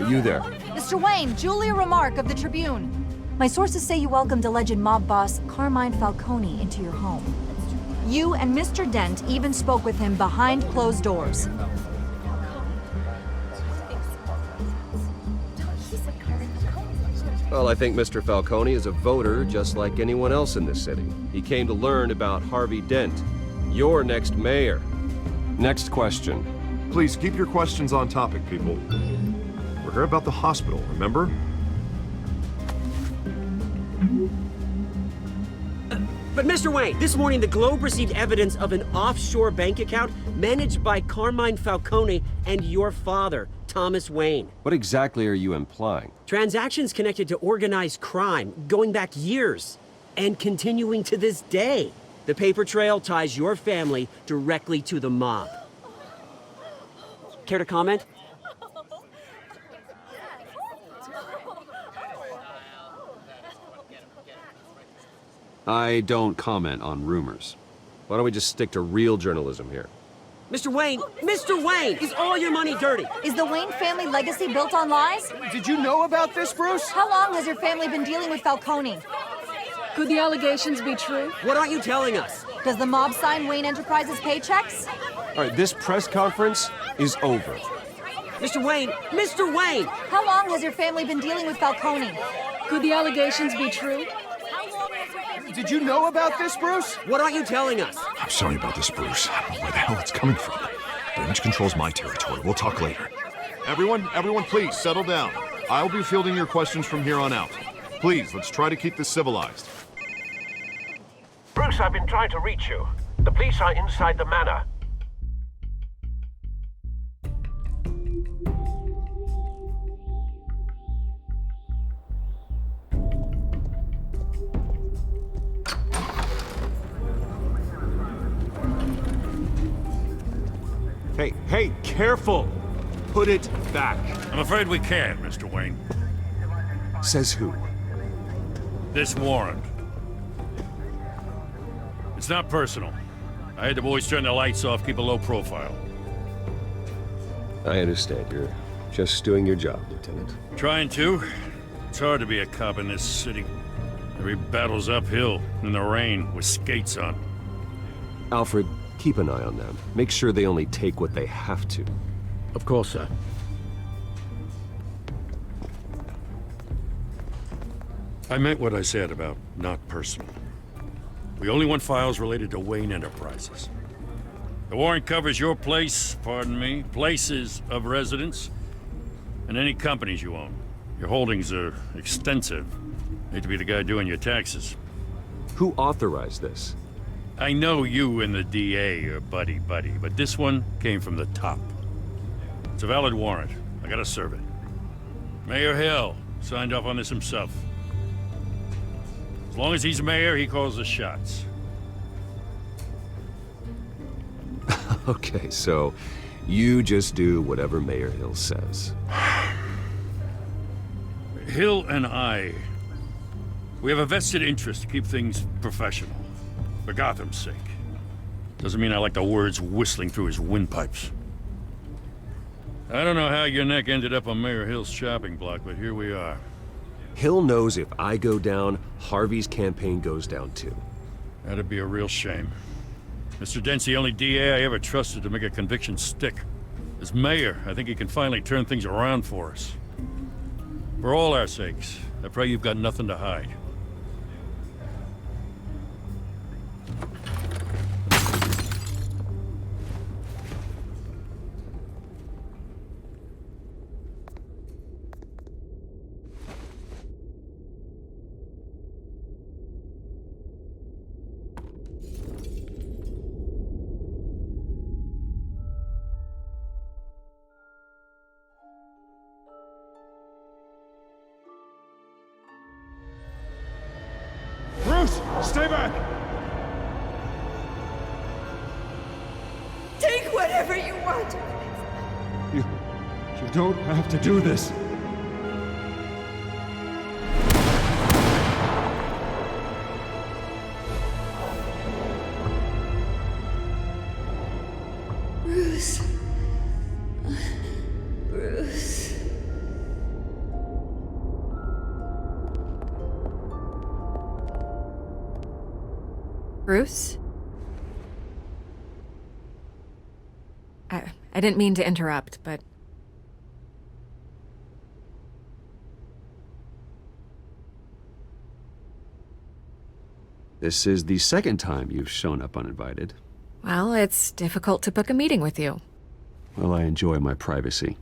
You there. Mr. Wayne, Julia Remark of the Tribune. My sources say you welcomed alleged mob boss Carmine Falcone into your home. You and Mr. Dent even spoke with him behind closed doors. Well, I think Mr. Falcone is a voter just like anyone else in this city. He came to learn about Harvey Dent, your next mayor. Next question. Please keep your questions on topic, people. We're here about the hospital, remember? But Mr. Wayne, this morning the Globe received evidence of an offshore bank account managed by Carmine Falcone and your father, Thomas Wayne. What exactly are you implying? Transactions connected to organized crime going back years and continuing to this day. The paper trail ties your family directly to the mob. Care to comment? I don't comment on rumors. Why don't we just stick to real journalism here? Mr. Wayne, is all your money dirty? Is the Wayne family legacy built on lies? Did you know about this, Bruce? How long has your family been dealing with Falcone? Could the allegations be true? What aren't you telling us? Does the mob sign Wayne Enterprises paychecks? All right, this press conference is over. Mr. Wayne! How long has your family been dealing with Falcone? Could the allegations be true? Did you know about this, Bruce? What aren't you telling us? I'm sorry about this, Bruce. I don't know where the hell it's coming from. Damage control's my territory. We'll talk later. Everyone, please, settle down. I'll be fielding your questions from here on out. Please, let's try to keep this civilized. Bruce, I've been trying to reach you. The police are inside the manor. Hey, careful! Put it back. I'm afraid we can't, Mr. Wayne. Says who? This warrant. It's not personal. I had the boys turn the lights off, keep a low profile. I understand. You're just doing your job, Lieutenant. Trying to. It's hard to be a cop in this city. Every battle's uphill, in the rain, with skates on. Alfred, keep an eye on them. Make sure they only take what they have to. Of course, sir. I meant what I said about not personal. We only want files related to Wayne Enterprises. The warrant covers your place, places of residence, and any companies you own. Your holdings are extensive. Hate to be the guy doing your taxes. Who authorized this? I know you and the DA are buddy-buddy, but this one came from the top. It's a valid warrant. I gotta serve it. Mayor Hill signed off on this himself. As long as he's mayor, he calls the shots. Okay, so you just do whatever Mayor Hill says. Hill and I, we have a vested interest to keep things professional. For Gotham's sake. Doesn't mean I like the words whistling through his windpipes. I don't know how your neck ended up on Mayor Hill's shopping block, but here we are. Hill knows if I go down, Harvey's campaign goes down too. That'd be a real shame. Mr. Dent's the only DA I ever trusted to make a conviction stick. As mayor, I think he can finally turn things around for us. For all our sakes, I pray you've got nothing to hide. Stay back! Take whatever you want. You don't have to do this. Bruce. Bruce. Bruce? I didn't mean to interrupt, but... This is the second time you've shown up uninvited. Well, it's difficult to book a meeting with you. Well, I enjoy my privacy.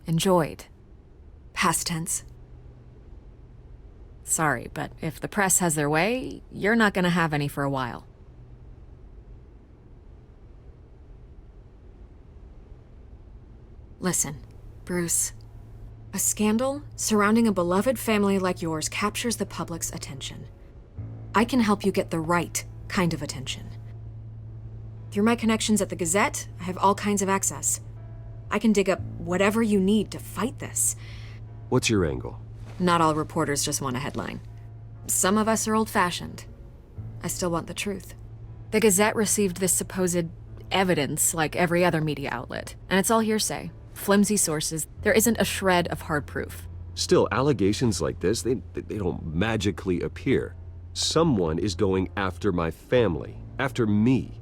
Enjoyed. Past tense. Sorry, but if the press has their way, you're not gonna have any for a while. Listen, Bruce. A scandal surrounding a beloved family like yours captures the public's attention. I can help you get the right kind of attention. Through my connections at the Gazette, I have all kinds of access. I can dig up whatever you need to fight this. What's your angle? Not all reporters just want a headline. Some of us are old-fashioned. I still want the truth. The Gazette received this supposed evidence like every other media outlet, and it's all hearsay. Flimsy sources. There isn't a shred of hard proof. Still, allegations like this, they don't magically appear. Someone is going after my family, after me.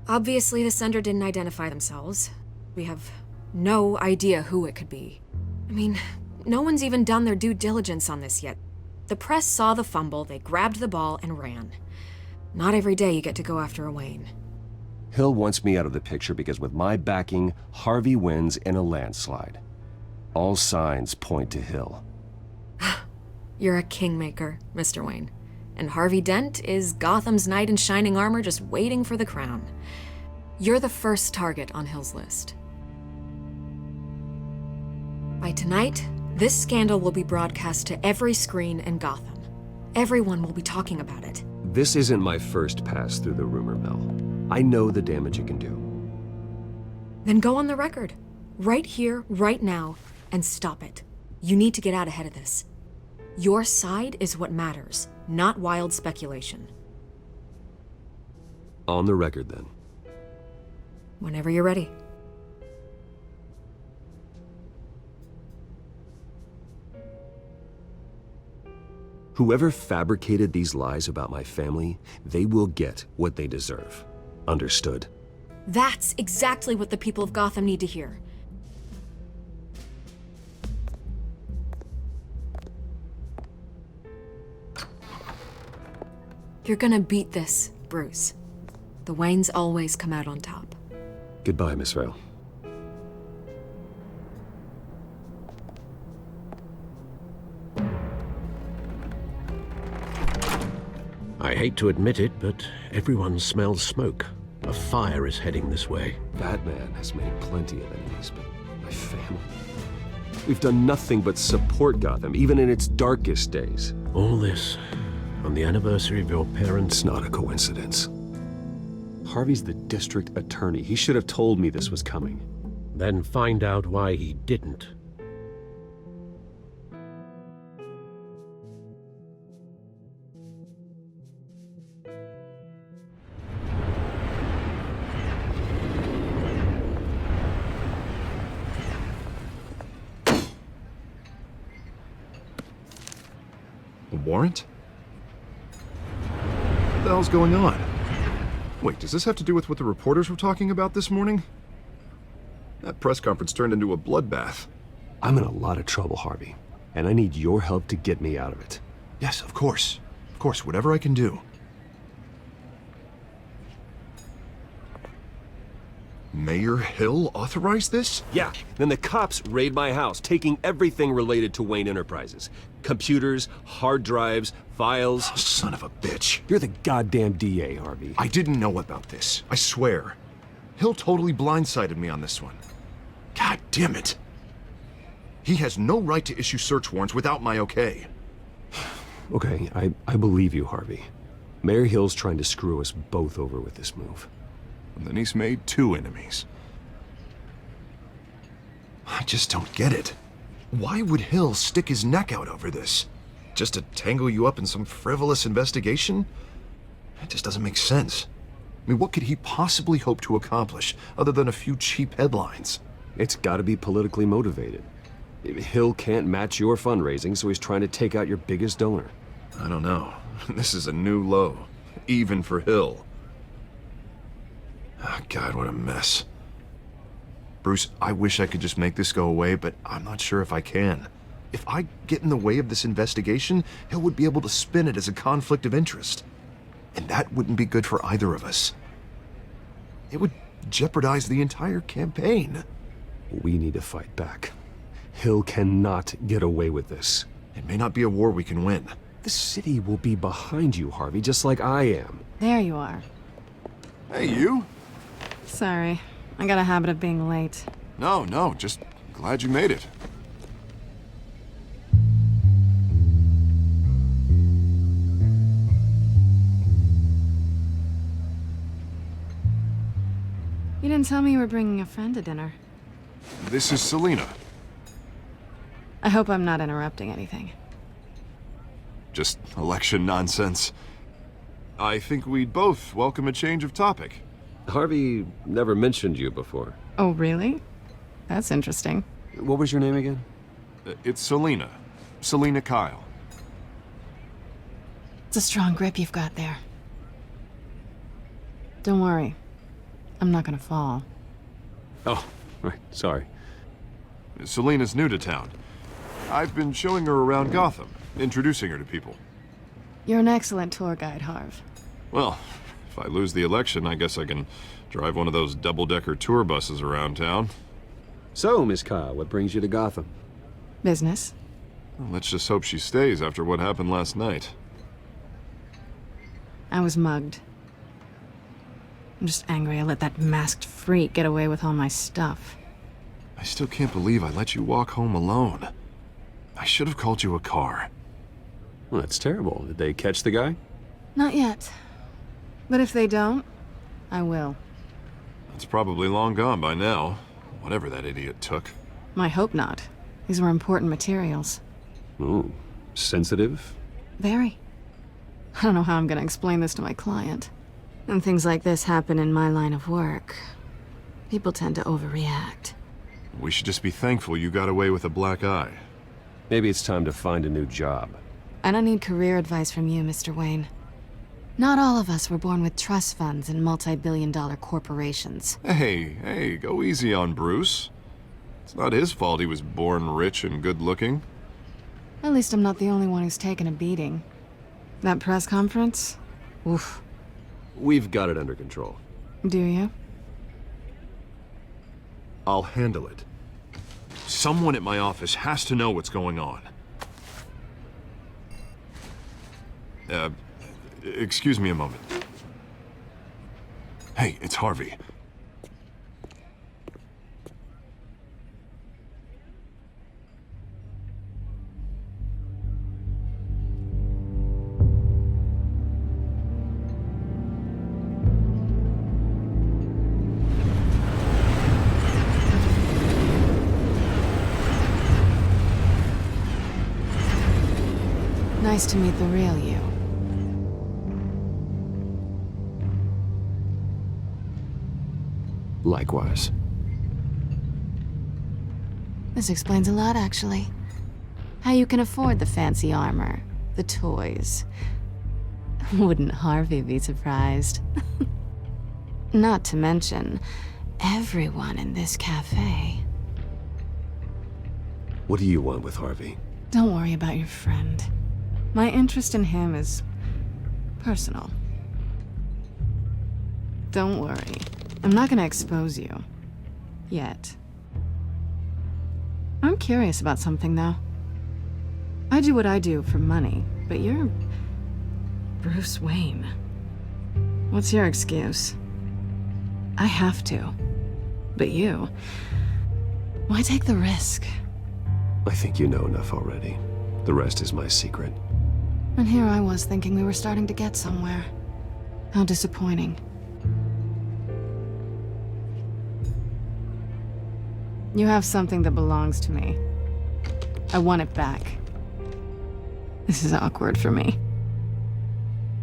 Obviously, the sender didn't identify themselves. We have no idea who it could be. I mean, no one's even done their due diligence on this yet. The press saw the fumble, they grabbed the ball and ran. Not every day you get to go after a Wayne. Hill wants me out of the picture because with my backing, Harvey wins in a landslide. All signs point to Hill. You're a kingmaker, Mr. Wayne. And Harvey Dent is Gotham's knight in shining armor just waiting for the crown. You're the first target on Hill's list. By tonight, this scandal will be broadcast to every screen in Gotham. Everyone will be talking about it. This isn't my first pass through the rumor mill. I know the damage it can do. Then go on the record. Right here, right now, and stop it. You need to get out ahead of this. Your side is what matters, not wild speculation. On the record, then. Whenever you're ready. Whoever fabricated these lies about my family, they will get what they deserve. Understood? That's exactly what the people of Gotham need to hear. You're gonna beat this, Bruce. The Waynes always come out on top. Goodbye, Miss Vale. I hate to admit it, but everyone smells smoke. A fire is heading this way. Batman has made plenty of enemies, but my family... We've done nothing but support Gotham, even in its darkest days. All this on the anniversary of your parents' It's not a coincidence. Harvey's the district attorney. He should have told me this was coming. Then find out why he didn't. A warrant? What the hell's going on? Wait, does this have to do with what the reporters were talking about this morning? That press conference turned into a bloodbath. I'm in a lot of trouble, Harvey, and I need your help to get me out of it. Yes, of course. Of course, whatever I can do. Mayor Hill authorized this? Yeah, then the cops raid my house, taking everything related to Wayne Enterprises. Computers, hard drives, files. Oh, son of a bitch. You're the goddamn DA, Harvey. I didn't know about this. I swear. Hill totally blindsided me on this one. God damn it. He has no right to issue search warrants without my okay. Okay, I believe you, Harvey. Mayor Hill's trying to screw us both over with this move. And then he's made 2 enemies. I just don't get it. Why would Hill stick his neck out over this? Just to tangle you up in some frivolous investigation? It just doesn't make sense. I mean, what could he possibly hope to accomplish other than a few cheap headlines? It's gotta be politically motivated. Hill can't match your fundraising, so he's trying to take out your biggest donor. I don't know. This is a new low, even for Hill. Oh, God, what a mess. Bruce, I wish I could just make this go away, but I'm not sure if I can. If I get in the way of this investigation, Hill would be able to spin it as a conflict of interest. And that wouldn't be good for either of us. It would jeopardize the entire campaign. We need to fight back. Hill cannot get away with this. It may not be a war we can win. The city will be behind you, Harvey, just like I am. There you are. Hey, you? Sorry. I got a habit of being late. No, just glad you made it. You didn't tell me you were bringing a friend to dinner. This is Selina. I hope I'm not interrupting anything. Just election nonsense. I think we'd both welcome a change of topic. Harvey never mentioned you before. Oh, really? That's interesting. What was your name again? It's Selina. Selina Kyle. It's a strong grip you've got there. Don't worry. I'm not gonna fall. Oh, right. Sorry. Selina's new to town. I've been showing her around Gotham, introducing her to people. You're an excellent tour guide, Harv. Well, if I lose the election, I guess I can drive one of those double-decker tour buses around town. So, Miss Kyle, what brings you to Gotham? Business. Well, let's just hope she stays after what happened last night. I was mugged. I'm just angry I let that masked freak get away with all my stuff. I still can't believe I let you walk home alone. I should have called you a car. Well, that's terrible. Did they catch the guy? Not yet. But if they don't, I will. It's probably long gone by now, whatever that idiot took. I hope not. These were important materials. Ooh, sensitive? Very. I don't know how I'm gonna explain this to my client. When things like this happen in my line of work, people tend to overreact. We should just be thankful you got away with a black eye. Maybe it's time to find a new job. I don't need career advice from you, Mr. Wayne. Not all of us were born with trust funds and multi-billion-dollar corporations. Hey, go easy on Bruce. It's not his fault he was born rich and good-looking. At least I'm not the only one who's taken a beating. That press conference? Oof. We've got it under control. Do you? I'll handle it. Someone at my office has to know what's going on. Excuse me a moment. Hey, it's Harvey. Nice to meet the real you. Likewise. This explains a lot, actually. How you can afford the fancy armor, the toys. Wouldn't Harvey be surprised? Not to mention, everyone in this cafe. What do you want with Harvey? Don't worry about your friend. My interest in him is personal. Don't worry. I'm not gonna expose you. Yet. I'm curious about something, though. I do what I do for money, but you're Bruce Wayne. What's your excuse? I have to. But you... why take the risk? I think you know enough already. The rest is my secret. And here I was thinking we were starting to get somewhere. How disappointing. You have something that belongs to me. I want it back. This is awkward for me.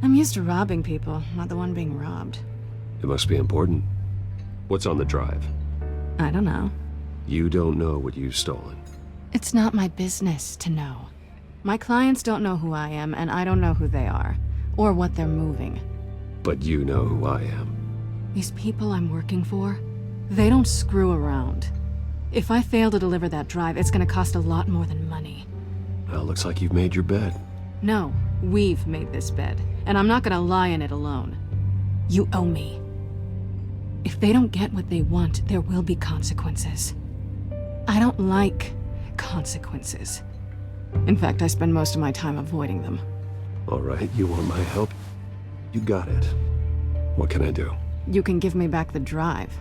I'm used to robbing people, not the one being robbed. It must be important. What's on the drive? I don't know. You don't know what you've stolen. It's not my business to know. My clients don't know who I am, and I don't know who they are, or what they're moving. But you know who I am. These people I'm working for, they don't screw around. If I fail to deliver that drive, it's gonna cost a lot more than money. Well, looks like you've made your bed. No, we've made this bed, and I'm not gonna lie in it alone. You owe me. If they don't get what they want, there will be consequences. I don't like consequences. In fact, I spend most of my time avoiding them. All right, you want my help? You got it. What can I do? You can give me back the drive.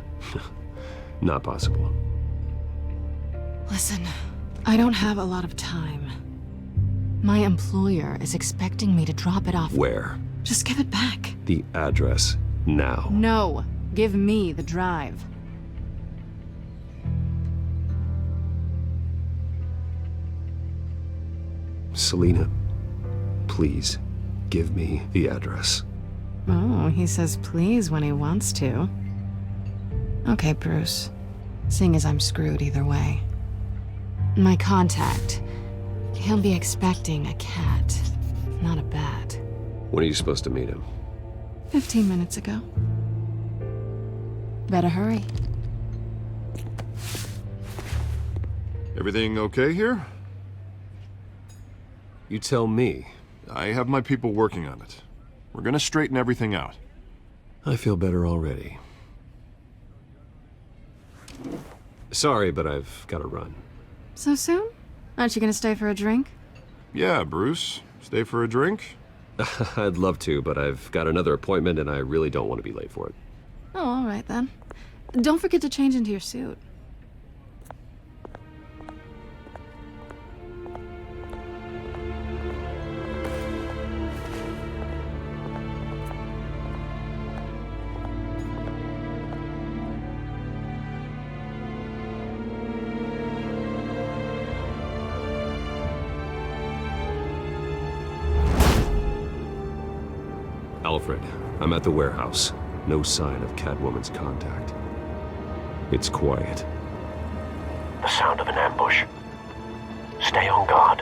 Not possible. Listen, I don't have a lot of time. My employer is expecting me to drop it off. Where? Just give it back. The address, now. No, give me the drive. Selina, please, give me the address. Oh, he says please when he wants to. Okay, Bruce. Seeing as I'm screwed either way. My contact. He'll be expecting a cat, not a bat. When are you supposed to meet him? 15 minutes ago. Better hurry. Everything okay here? You tell me. I have my people working on it. We're gonna straighten everything out. I feel better already. Sorry, but I've got to run. So soon? Aren't you gonna stay for a drink? Yeah, Bruce. Stay for a drink? I'd love to, but I've got another appointment and I really don't want to be late for it. Oh, all right then. Don't forget to change into your suit. Alfred, I'm at the warehouse. No sign of Catwoman's contact. It's quiet. The sound of an ambush. Stay on guard.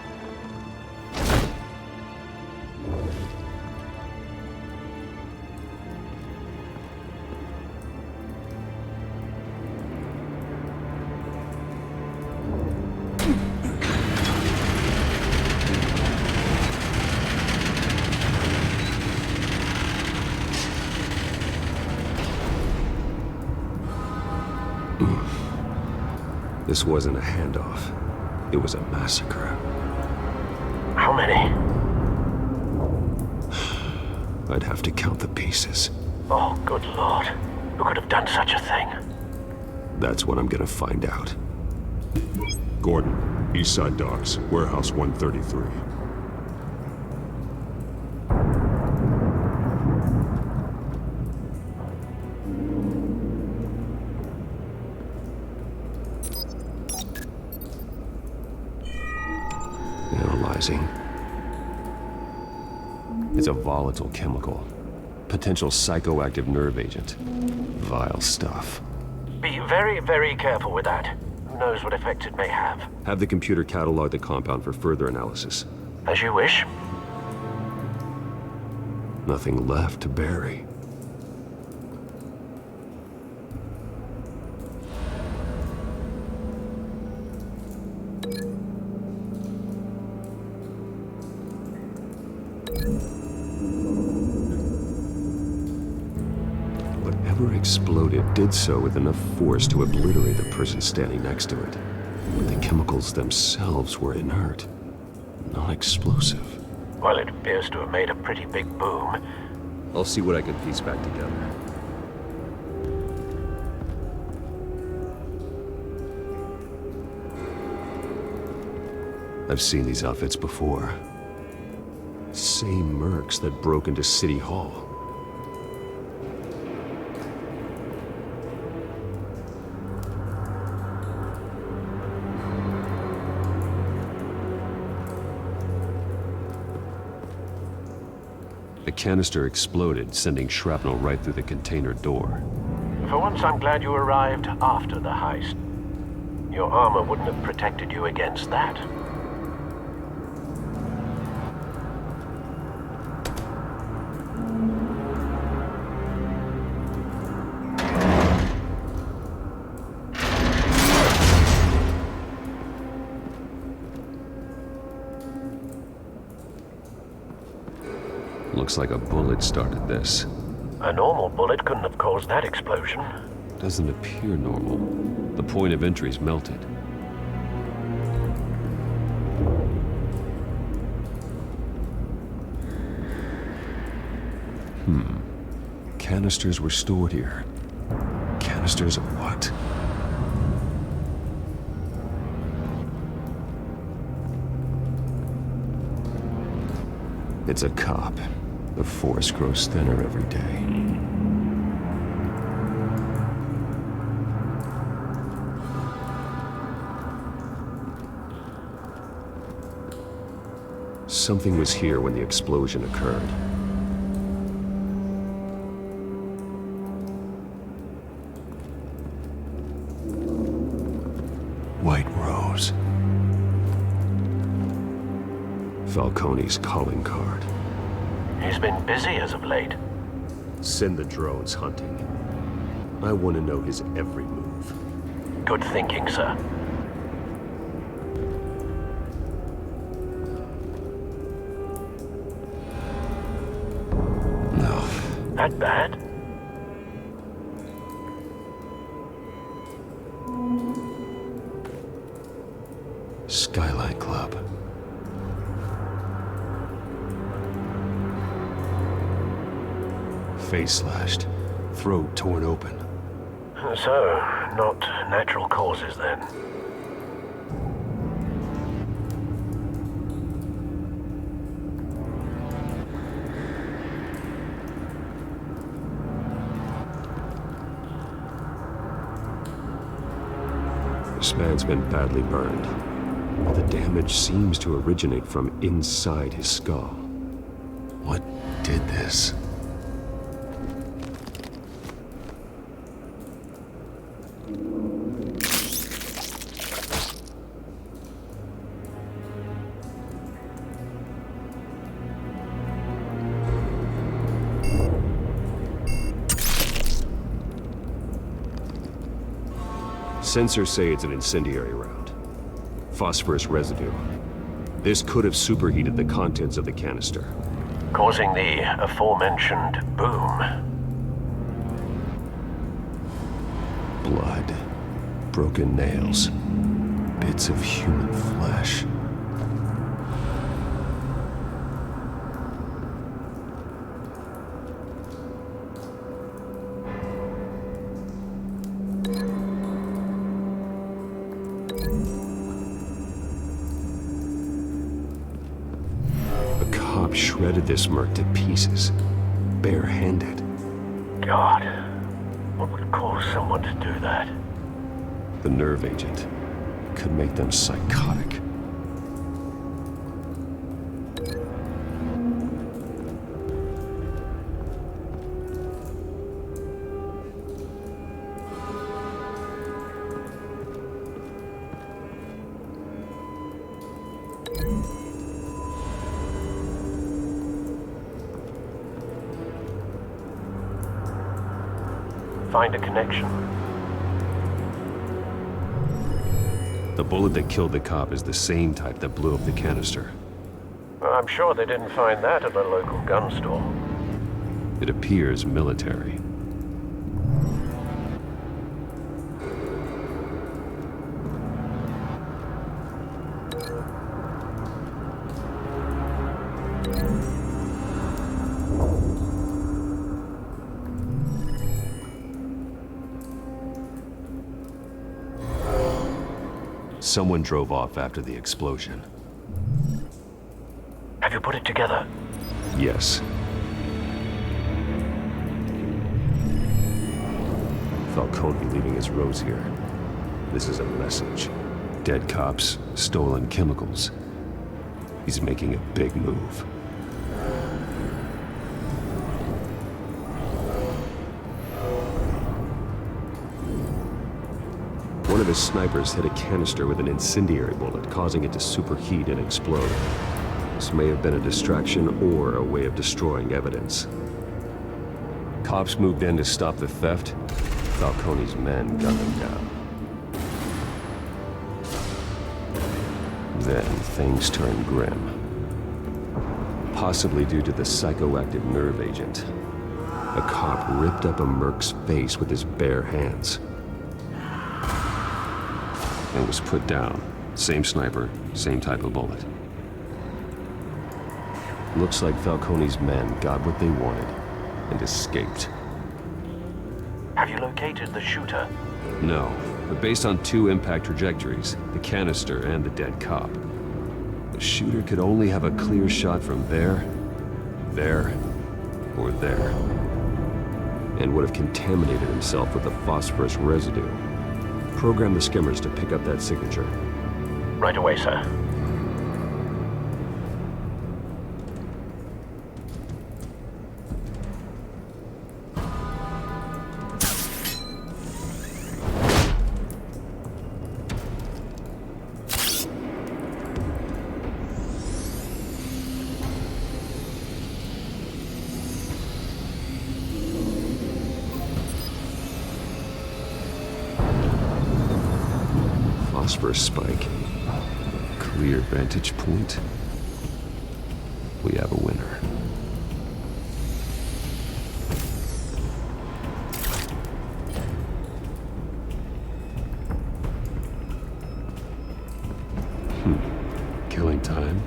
This wasn't a handoff. It was a massacre. How many? I'd have to count the pieces. Oh, good lord. Who could have done such a thing? That's what I'm gonna find out. Gordon, East Side Docks, Warehouse 133. Analyzing. It's a volatile chemical. Potential psychoactive nerve agent. Vile stuff. Be very, very careful with that. Who knows what effect it may have. Have the computer catalog the compound for further analysis. As you wish. Nothing left to bury. Whatever exploded did so with enough force to obliterate the person standing next to it. But the chemicals themselves were inert, not explosive. Well, it appears to have made a pretty big boom. I'll see what I can piece back together. I've seen these outfits before. Same mercs that broke into City Hall. The canister exploded, sending shrapnel right through the container door. For once, I'm glad you arrived after the heist. Your armor wouldn't have protected you against that. Looks like a bullet started this. A normal bullet couldn't have caused that explosion. Doesn't appear normal. The point of entry's melted. Canisters were stored here. Canisters of what? It's a cop. The force grows thinner every day. Something was here when the explosion occurred. White Rose. Falcone's calling card. He's been busy as of late. Send the drones hunting. I want to know his every move. Good thinking, sir. No. That bad? Skyline Club. Face slashed, throat torn open. So, not natural causes then. This man's been badly burned. The damage seems to originate from inside his skull. What did this? Sensors say it's an incendiary round. Phosphorus residue. This could have superheated the contents of the canister, causing the aforementioned boom. Blood. Broken nails. Bits of human flesh. Shredded this merc to pieces, bare-handed. God, what would cause someone to do that? The nerve agent could make them psychotic. Find a connection. The bullet that killed the cop is the same type that blew up the canister. Well, I'm sure they didn't find that at a local gun store. It appears military. Someone drove off after the explosion. Have you put it together? Yes. Falcone leaving his rose here. This is a message. Dead cops, stolen chemicals. He's making a big move. One of his snipers hit a canister with an incendiary bullet, causing it to superheat and explode. This may have been a distraction or a way of destroying evidence. Cops moved in to stop the theft. Falcone's men gunned him down. Then things turned grim. Possibly due to the psychoactive nerve agent. A cop ripped up a merc's face with his bare hands. And was put down. Same sniper, same type of bullet. Looks like Falcone's men got what they wanted and escaped. Have you located the shooter? No, but based on 2 impact trajectories, the canister and the dead cop, the shooter could only have a clear shot from there, or there, and would have contaminated himself with the phosphorus residue. Program the skimmers to pick up that signature. Right away, sir. Phosphorus spike. Clear vantage point. We have a winner. Killing time.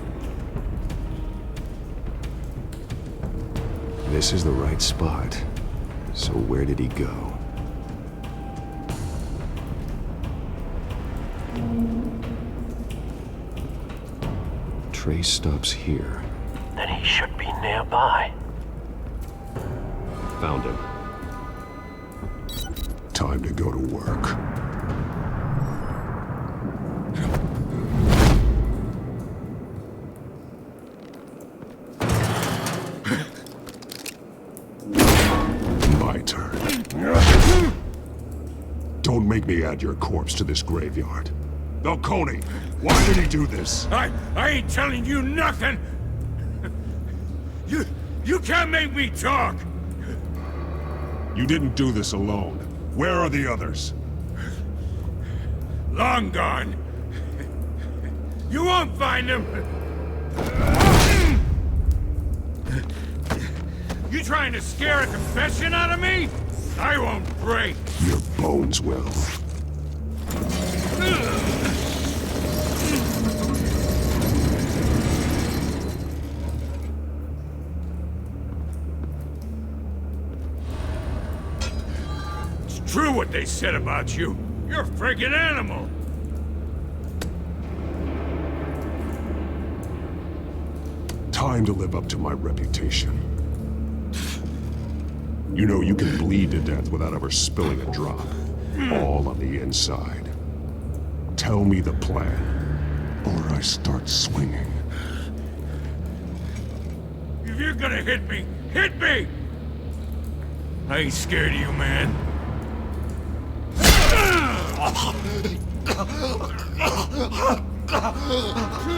This is the right spot. So where did he go? Trace stops here. Then he should be nearby. Found him. Time to go to work. My turn. Don't make me add your corpse to this graveyard. Falcone, why did he do this? I ain't telling you nothing! You can't make me talk! You didn't do this alone. Where are the others? Long gone. You won't find them! You trying to scare a confession out of me? I won't break! Your bones will. True what they said about you. You're a friggin' animal. Time to live up to my reputation. You know, you can bleed to death without ever spilling a drop. All on the inside. Tell me the plan, or I start swinging. If you're gonna hit me, hit me! I ain't scared of you, man.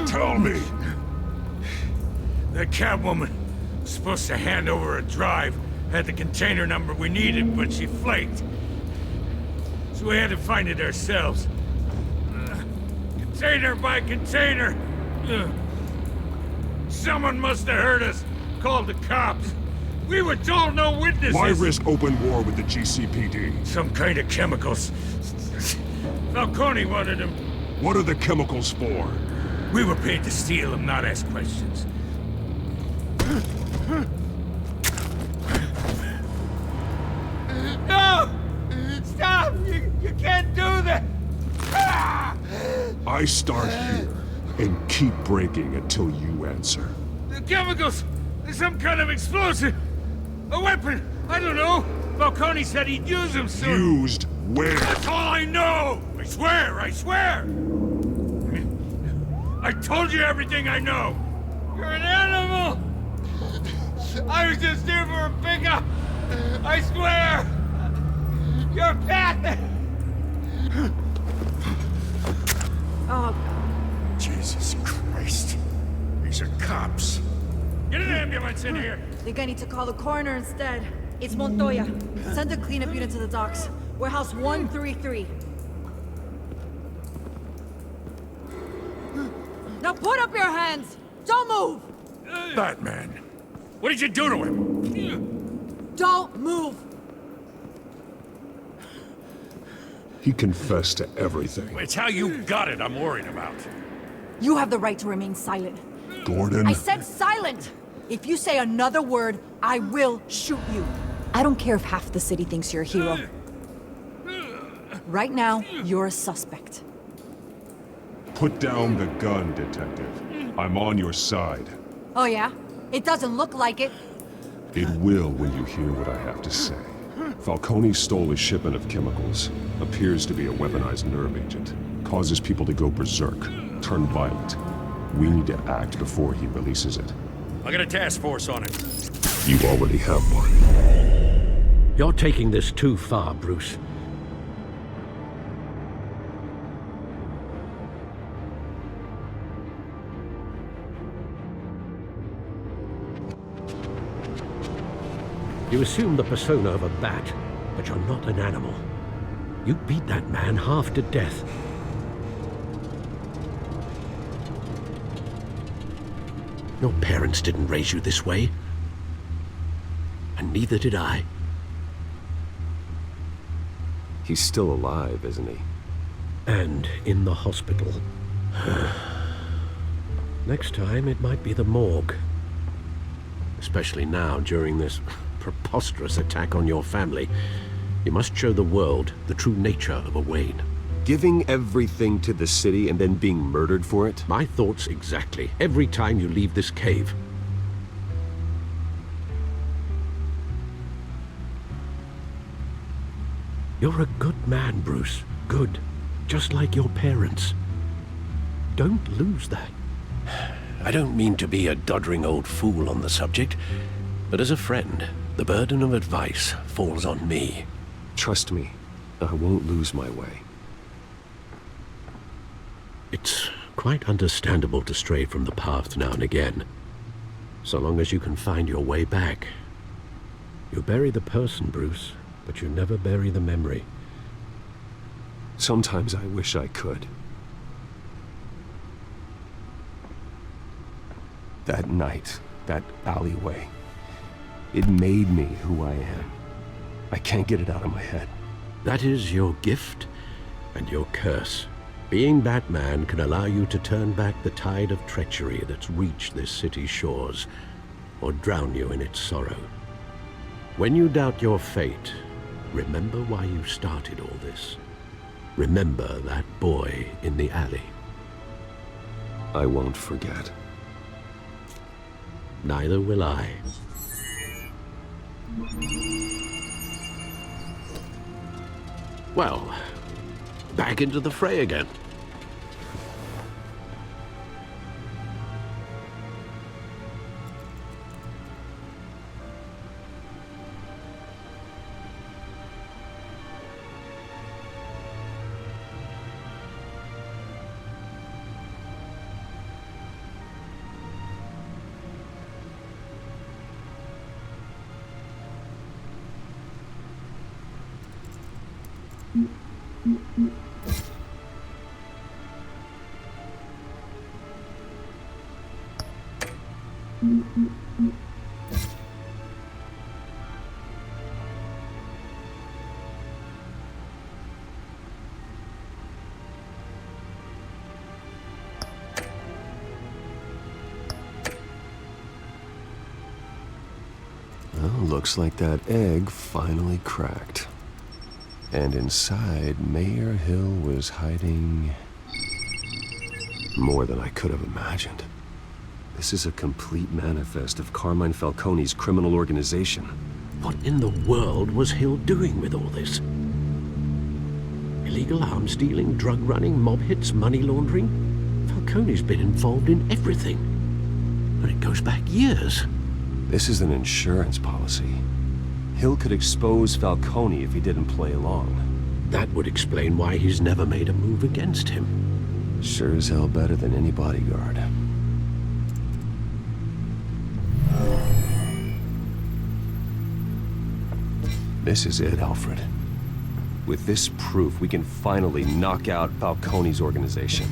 Tell me! That Catwoman was supposed to hand over a drive, had the container number we needed, but she flaked. So we had to find it ourselves. Container by container. Someone must have heard us, called the cops. We were told no witnesses. Why risk open war with the GCPD? Some kind of chemicals. Falcone wanted them. What are the chemicals for? We were paid to steal them, not ask questions. No! Stop! You can't do that! I start here and keep breaking until you answer. The chemicals! Some kind of explosive! A weapon! I don't know! Falcone said he'd use them soon! Used where? That's all I know! I swear, I swear! I told you everything I know! You're an animal! I was just here for a pickup! I swear! You're a pet! Oh, Jesus Christ. These are cops. Get an ambulance in here! think I need to call the coroner instead. It's Montoya. Send a cleanup unit to the docks. Warehouse 133. Now put up your hands! Don't move! Batman. What did you do to him? Don't move! He confessed to everything. It's how you got it I'm worried about. You have the right to remain silent. Gordon. I said silent! If you say another word, I will shoot you. I don't care if half the city thinks you're a hero. Right now, you're a suspect. Put down the gun, Detective. I'm on your side. Oh yeah? It doesn't look like it. It will when you hear what I have to say. Falcone stole a shipment of chemicals. Appears to be a weaponized nerve agent. Causes people to go berserk. Turn violent. We need to act before he releases it. I got a task force on it. You already have one. You're taking this too far, Bruce. You assume the persona of a bat, but you're not an animal. You beat that man half to death. Your parents didn't raise you this way. And neither did I. He's still alive, isn't he? And in the hospital. Next time, it might be the morgue. Especially now, during this preposterous attack on your family. You must show the world the true nature of a Wayne. Giving everything to the city and then being murdered for it? My thoughts exactly. Every time you leave this cave. You're a good man, Bruce. Good. Just like your parents. Don't lose that. I don't mean to be a doddering old fool on the subject, but as a friend, the burden of advice falls on me. Trust me, I won't lose my way. It's quite understandable to stray from the path now and again, so long as you can find your way back. You bury the person, Bruce, but you never bury the memory. Sometimes I wish I could. That night, that alleyway, it made me who I am. I can't get it out of my head. That is your gift and your curse. Being Batman can allow you to turn back the tide of treachery that's reached this city's shores, or drown you in its sorrow. When you doubt your fate, remember why you started all this. Remember that boy in the alley. I won't forget. Neither will I. Well, back into the fray again. Well, looks like that egg finally cracked. And inside, Mayor Hill was hiding more than I could have imagined. This is a complete manifest of Carmine Falcone's criminal organization. What in the world was Hill doing with all this? Illegal arms dealing, drug running, mob hits, money laundering? Falcone's been involved in everything. And it goes back years. This is an insurance policy. Hill could expose Falcone if he didn't play along. That would explain why he's never made a move against him. Sure as hell better than any bodyguard. This is it, Alfred. With this proof, we can finally knock out Falcone's organization.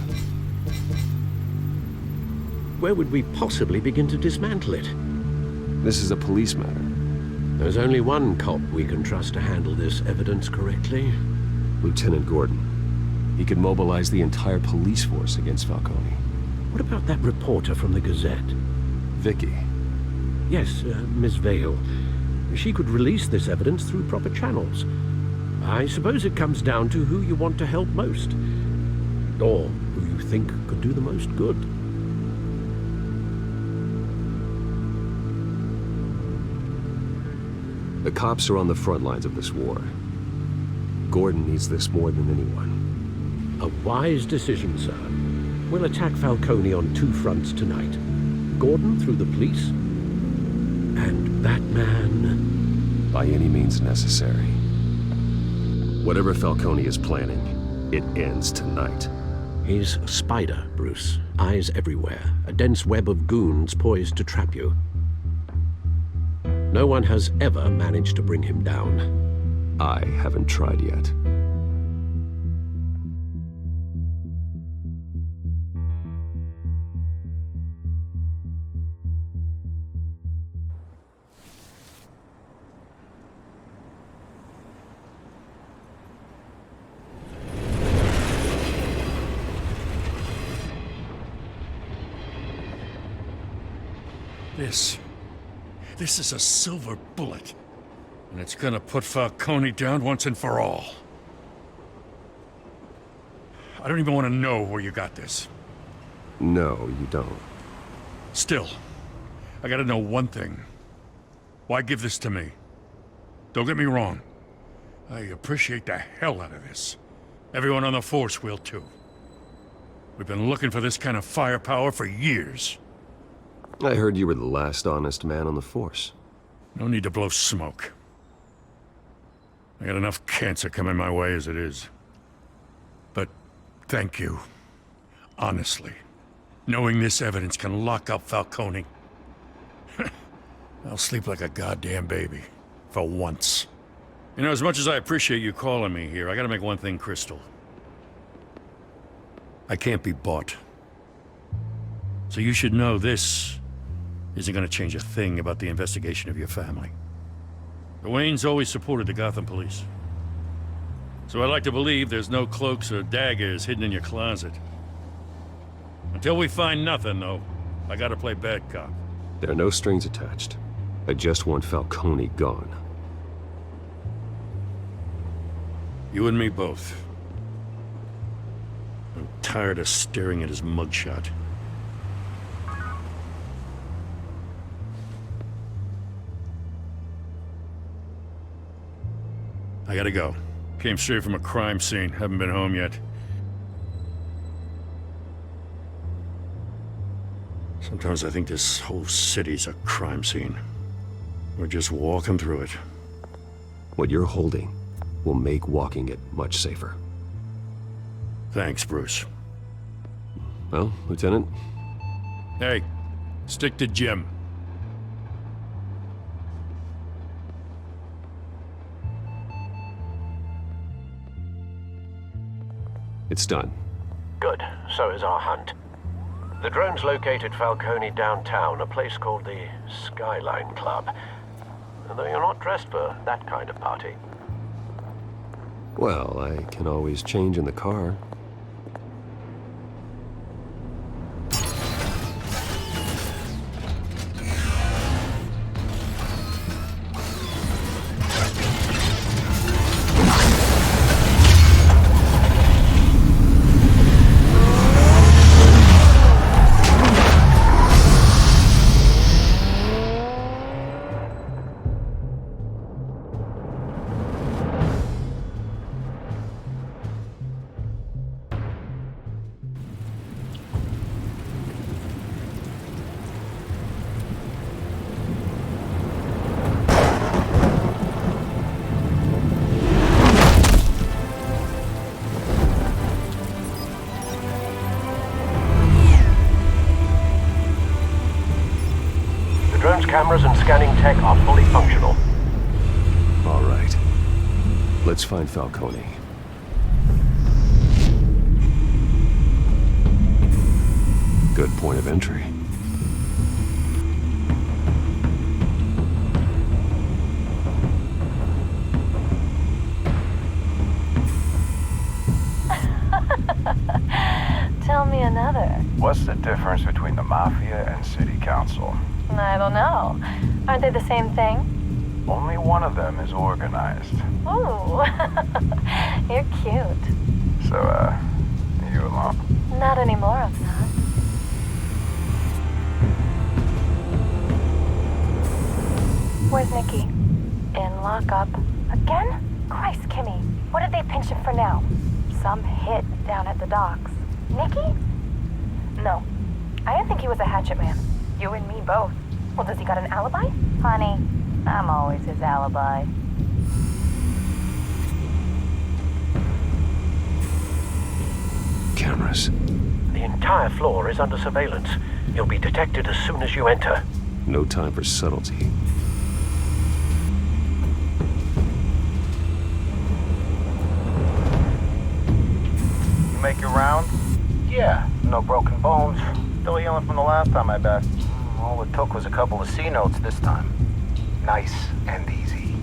Where would we possibly begin to dismantle it? This is a police matter. There's only one cop we can trust to handle this evidence correctly. Lieutenant Gordon. He could mobilize the entire police force against Falcone. What about that reporter from the Gazette? Vicky. Yes, Miss Vale. She could release this evidence through proper channels. I suppose it comes down to who you want to help most. Or who you think could do the most good. The cops are on the front lines of this war. Gordon needs this more than anyone. A wise decision, sir. We'll attack Falcone on two fronts tonight. Gordon through the police, and Batman... by any means necessary. Whatever Falcone is planning, it ends tonight. He's a spider, Bruce. Eyes everywhere. A dense web of goons poised to trap you. No one has ever managed to bring him down. I haven't tried yet. This is a silver bullet. And it's gonna put Falcone down once and for all. I don't even want to know where you got this. No, you don't. Still, I gotta know one thing. Why give this to me? Don't get me wrong. I appreciate the hell out of this. Everyone on the force will too. We've been looking for this kind of firepower for years. I heard you were the last honest man on the force. No need to blow smoke. I got enough cancer coming my way as it is. But thank you. Honestly. Knowing this evidence can lock up Falcone. I'll sleep like a goddamn baby. For once. You know, as much as I appreciate you calling me here, I gotta make one thing crystal. I can't be bought. So you should know this isn't gonna change a thing about the investigation of your family. The Waynes always supported the Gotham police. So I like to believe there's no cloaks or daggers hidden in your closet. Until we find nothing, though, I gotta play bad cop. There are no strings attached. I just want Falcone gone. You and me both. I'm tired of staring at his mugshot. I gotta go. Came straight from a crime scene. Haven't been home yet. Sometimes I think this whole city's a crime scene. We're just walking through it. What you're holding will make walking it much safer. Thanks, Bruce. Well, Lieutenant? Hey, stick to Jim. It's done. Good. So is our hunt. The drones located Falcone downtown, a place called the Skyline Club. Though you're not dressed for that kind of party. Well, I can always change in the car. cameras and scanning tech are fully functional. All right. Let's find Falcone. Good point of entry. Tell me another. What's the difference between the Mafia and City Council? I don't know. Aren't they the same thing? Only one of them is organized. Ooh, you're cute. So, you alone? Not anymore, I'm not. Where's Nikki? In lockup. Again? Christ, Kimmy. What did they pinch him for now? Some hit down at the docks. Nikki? No. I didn't think he was a hatchet man. You and me both. Well, does he got an alibi? Honey, I'm always his alibi. Cameras. The entire floor is under surveillance. You'll be detected as soon as you enter. No time for subtlety. You make your round? Yeah, no broken bones. Still healing from the last time, I bet. All it took was a couple of C notes this time. Nice and easy.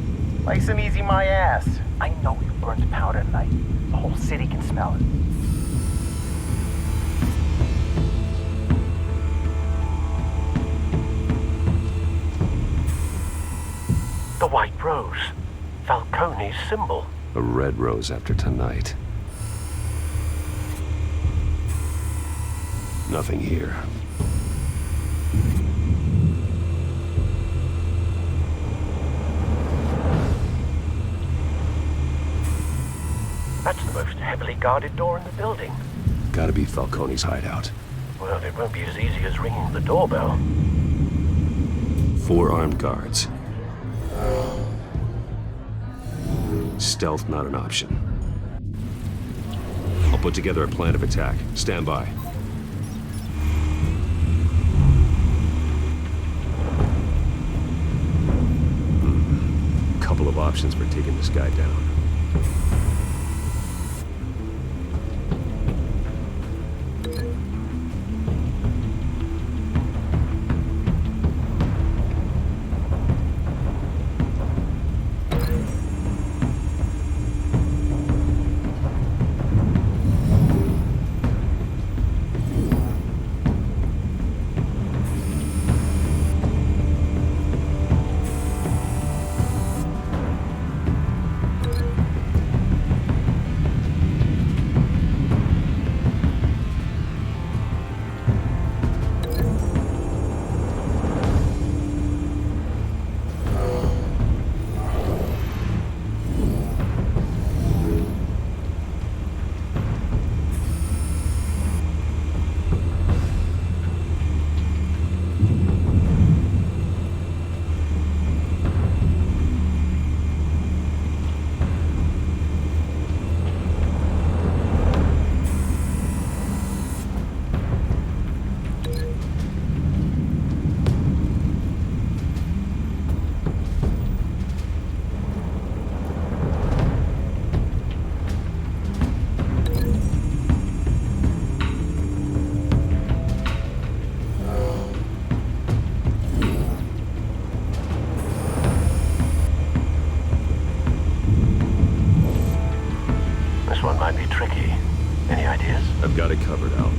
Nice and easy, my ass. I know you burned powder tonight. The whole city can smell it. The white rose. Falcone's symbol. A red rose after tonight. Nothing here. That's the most heavily guarded door in the building. Gotta be Falcone's hideout. Well, it won't be as easy as ringing the doorbell. 4 armed guards. Stealth not an option. I'll put together a plan of attack. Stand by. Couple of options for taking this guy down. This one might be tricky. Any ideas? I've got it covered, Al.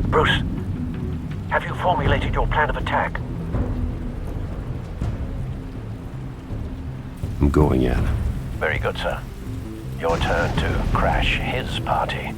Bruce, have you formulated your plan of attack? I'm going in. Very good, sir. Your turn to crash his party.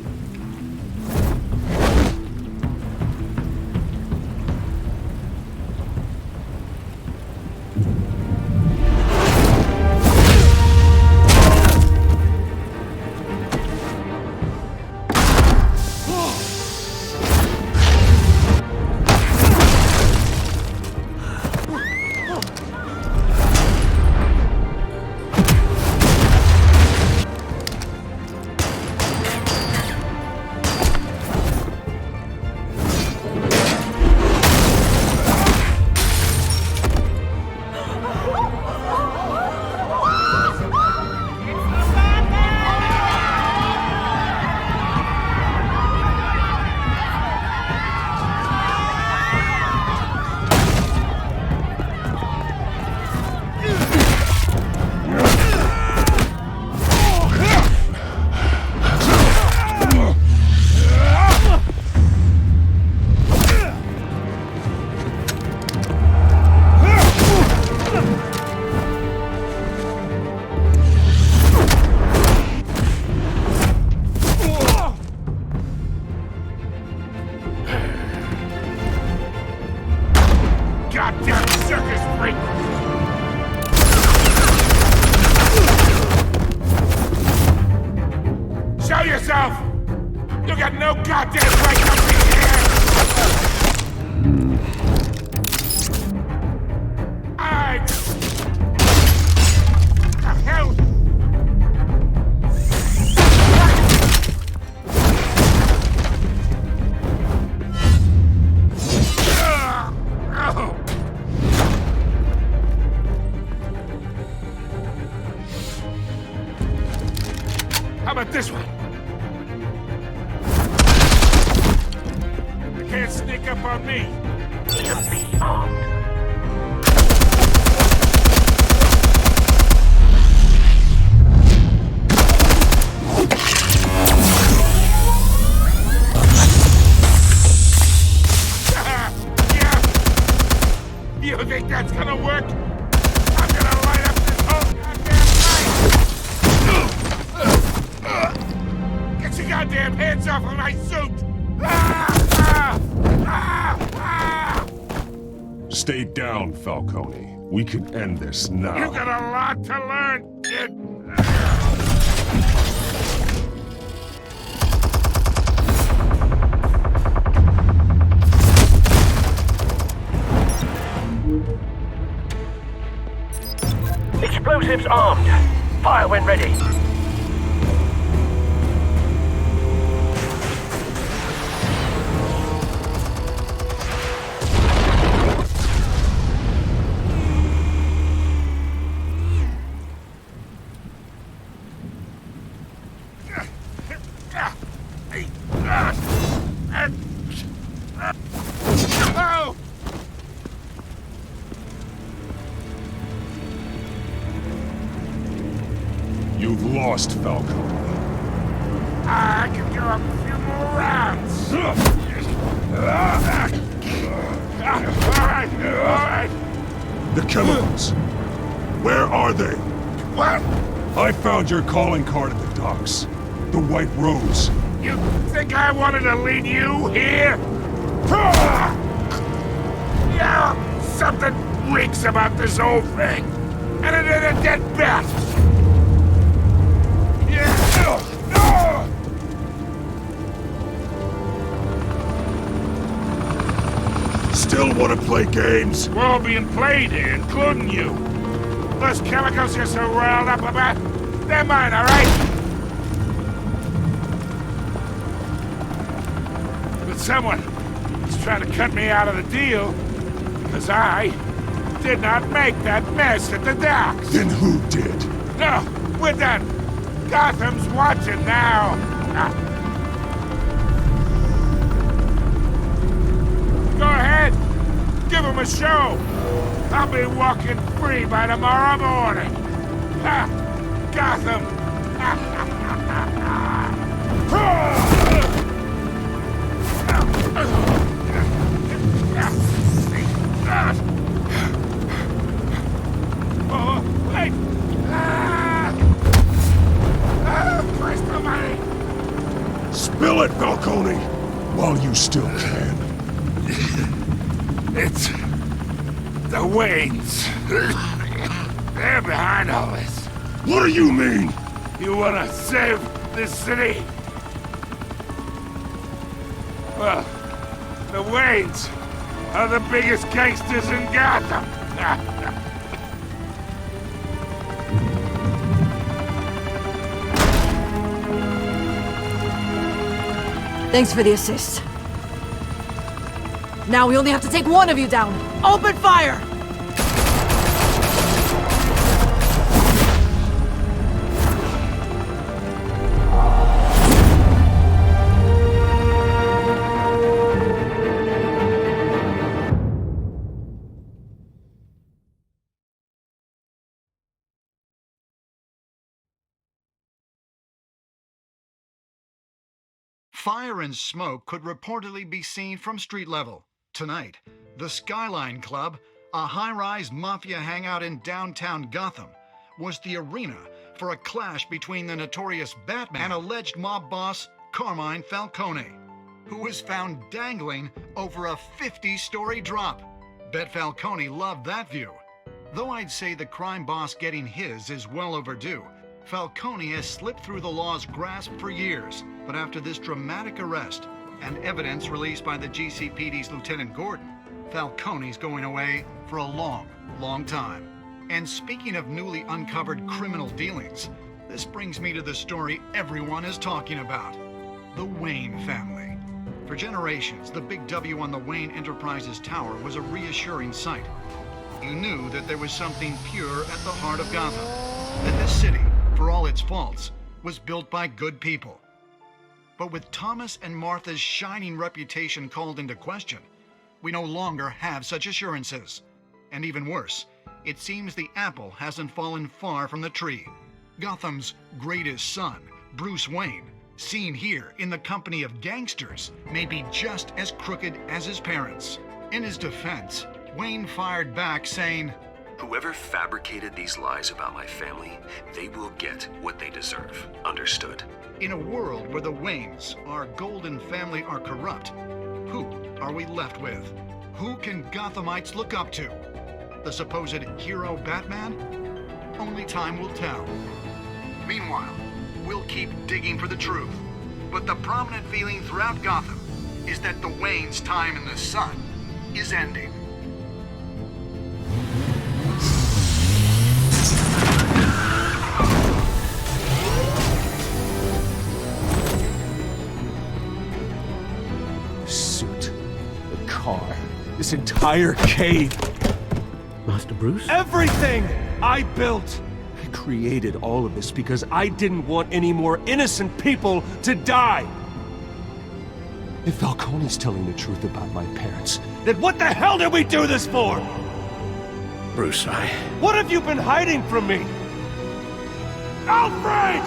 Goddamn circus freak! Show yourself! You got no goddamn right to be here! The hell? How about this one? You can't sneak up on me. Be armed. You think that's gonna work? I'm gonna light up this whole goddamn place! Get your goddamn hands off of my suit! Stay down, Falcone. We can end this now. You got a lot to learn, kid! Explosives armed. Fire when ready. Oh! You've lost, Falcone. I can go up a few more rounds. All right. The chemicals. Where are they? What? I found your calling card at the docks. The White Rose. You think I wanted to lead you here? Yeah, something reeks about this whole thing. And it ain't a dead bat. Still want to play games? We're all being played here, including you. Those chemicals you're so riled up about, they're mine, all right? But someone is trying to cut me out of the deal because I did not make that mess at the docks. Then who did? No, we're done. Gotham's watching now. Go ahead. Give him a show. I'll be walking free by tomorrow morning. Gotham. Oh, wait. While you still can. It's the Waynes. They're behind all this. What do you mean? You wanna save this city? Well, the Waynes are the biggest gangsters in Gotham. Thanks for the assist. Now we only have to take one of you down. Open fire! Fire and smoke could reportedly be seen from street level. Tonight, the Skyline Club, a high-rise mafia hangout in downtown Gotham, was the arena for a clash between the notorious Batman and alleged mob boss Carmine Falcone, who was found dangling over a 50-story drop. Bet Falcone loved that view. Though I'd say the crime boss getting his is well overdue, Falcone has slipped through the law's grasp for years. But after this dramatic arrest and evidence released by the GCPD's Lieutenant Gordon, Falcone's going away for a long, long time. And speaking of newly uncovered criminal dealings, this brings me to the story everyone is talking about: the Wayne family. For generations, the big W on the Wayne Enterprises Tower was a reassuring sight. You knew that there was something pure at the heart of Gotham, that this city, for all its faults, was built by good people. But with Thomas and Martha's shining reputation called into question, we no longer have such assurances. And even worse, it seems the apple hasn't fallen far from the tree. Gotham's greatest son, Bruce Wayne, seen here in the company of gangsters, may be just as crooked as his parents. In his defense, Wayne fired back saying, "Whoever fabricated these lies about my family, they will get what they deserve. Understood?" In a world where the Waynes, our golden family, are corrupt, who are we left with? Who can Gothamites look up to? The supposed hero Batman? Only time will tell. Meanwhile, we'll keep digging for the truth. But the prominent feeling throughout Gotham is that the Waynes' time in the sun is ending. This entire cave. Master Bruce? Everything I built. I created all of this because I didn't want any more innocent people to die. If Falcone's telling the truth about my parents, then what the hell did we do this for? Bruce, What have you been hiding from me? Alfred!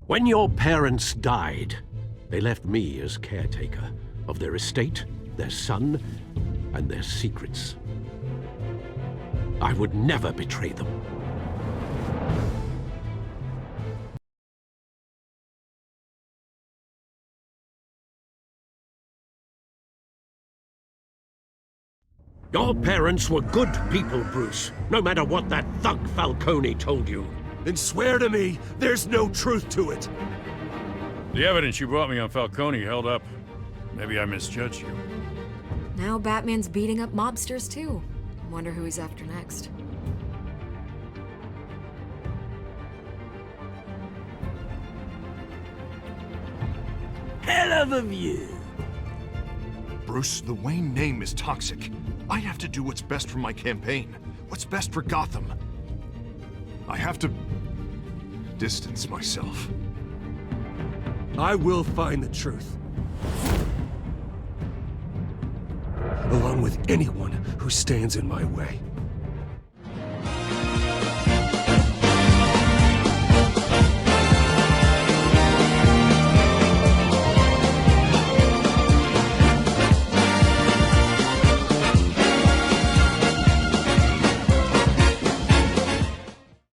When your parents died, they left me as caretaker of their estate, their son, and their secrets. I would never betray them. Your parents were good people, Bruce, no matter what that thug Falcone told you. Then swear to me there's no truth to it. The evidence you brought me on Falcone held up. Maybe I misjudged you. Now Batman's beating up mobsters too. Wonder who he's after next. Hell of a view. Bruce, the Wayne name is toxic. I have to do what's best for my campaign. What's best for Gotham. I have to distance myself. I will find the truth. Along with anyone who stands in my way.